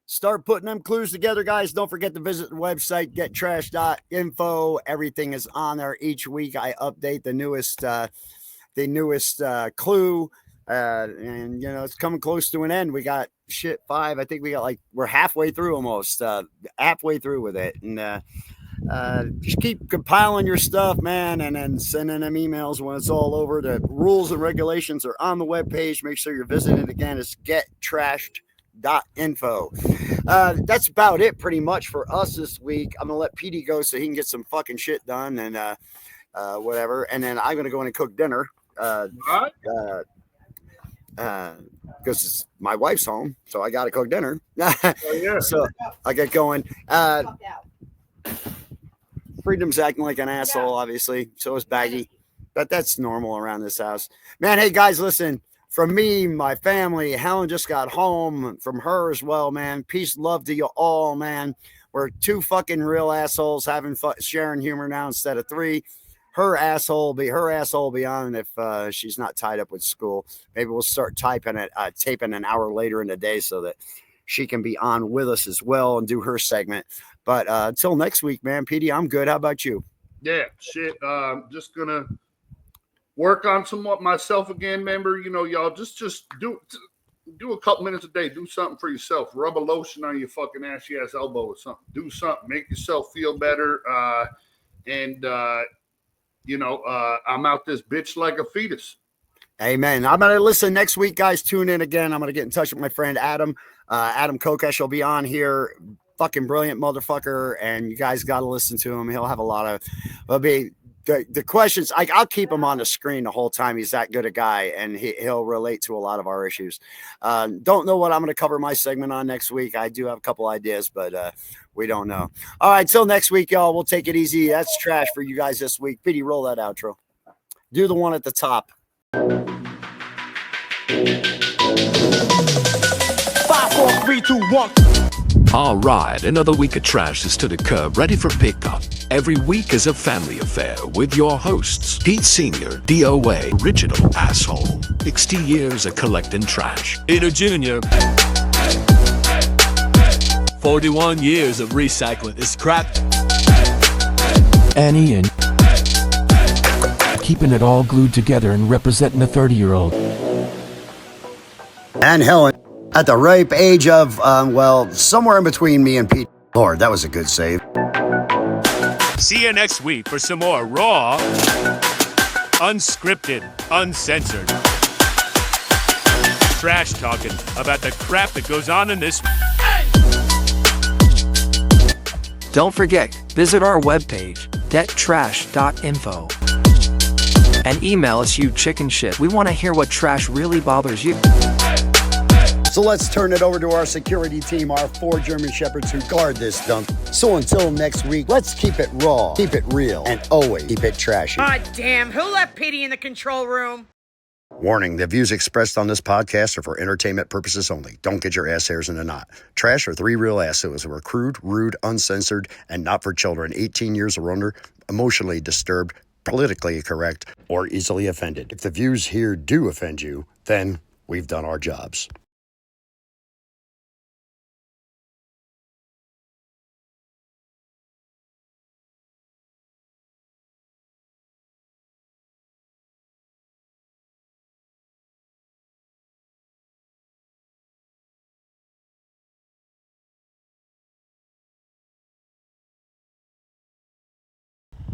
Start putting them clues together, guys. Don't forget to visit the website, gettrash.info. Everything is on there each week. I update the newest clue. And you know, it's coming close to an end. We got 5. I think we got we're halfway through almost, halfway through with it. And just keep compiling your stuff, man, and then sending them emails when it's all over. The rules and regulations are on the webpage. Make sure you're visiting it again. It's gettrashed.info. That's about it pretty much for us this week. I'm gonna let Petey go so he can get some fucking shit done and whatever, and then I'm gonna go in and cook dinner because it's my wife's home, so I gotta cook dinner. So I get going. Freedom's acting like an asshole, obviously. So is Baggy, but that's normal around this house, man. Hey guys, listen. From me, my family, Helen just got home. From her as well, man. Peace, love to you all, man. We're 2 fucking real assholes having sharing humor now instead of 3. Her asshole will be on if she's not tied up with school. Maybe we'll start taping an hour later in the day so that she can be on with us as well and do her segment. But until next week, man, Petey, I'm good. How about you? Yeah, shit. Just gonna work on somewhat myself again, member. You know, y'all just do a couple minutes a day. Do something for yourself. Rub a lotion on your fucking ashy ass elbow or something. Do something. Make yourself feel better. You know, I'm out this bitch like a fetus. Amen. I'm going to listen next week, guys. Tune in again. I'm going to get in touch with my friend Adam. Adam Kokesh will be on here. Fucking brilliant motherfucker. And you guys got to listen to him. He'll have a lot of, it'll be the questions. I'll keep him on the screen the whole time. He's that good a guy, and he'll relate to a lot of our issues. Don't know what I'm going to cover my segment on next week. I do have a couple ideas, but we don't know. All right. Till next week, y'all. We'll take it easy. That's trash for you guys this week. Petey, roll that outro. Do the one at the top. 5, 4, 3, 2, 1. All right, another week of trash is to the curb, ready for pickup. Every week is a family affair with your hosts, Pete Sr., DOA, original asshole, 60 years of collecting trash. Peter Jr., 41 years of recycling this crap. And Ian, keeping it all glued together and representing the 30-year-old. And Helen, at the ripe age of, well, somewhere in between me and Pete. Lord, that was a good save. See you next week for some more raw, unscripted, uncensored trash talking about the crap that goes on in this. Don't forget, visit our webpage, dettrash.info. And email us, you chicken shit. We want to hear what trash really bothers you. So let's turn it over to our security team, our 4 German Shepherds who guard this dump. So until next week, let's keep it raw, keep it real, and always keep it trashy. God damn, who left Petey in the control room? Warning, the views expressed on this podcast are for entertainment purposes only. Don't get your ass hairs in a knot. Trash are 3 real assholes who are crude, rude, uncensored, and not for children 18 years or under, emotionally disturbed, politically correct, or easily offended. If the views here do offend you, then we've done our jobs.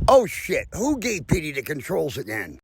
Oh shit, who gave Petey the controls again?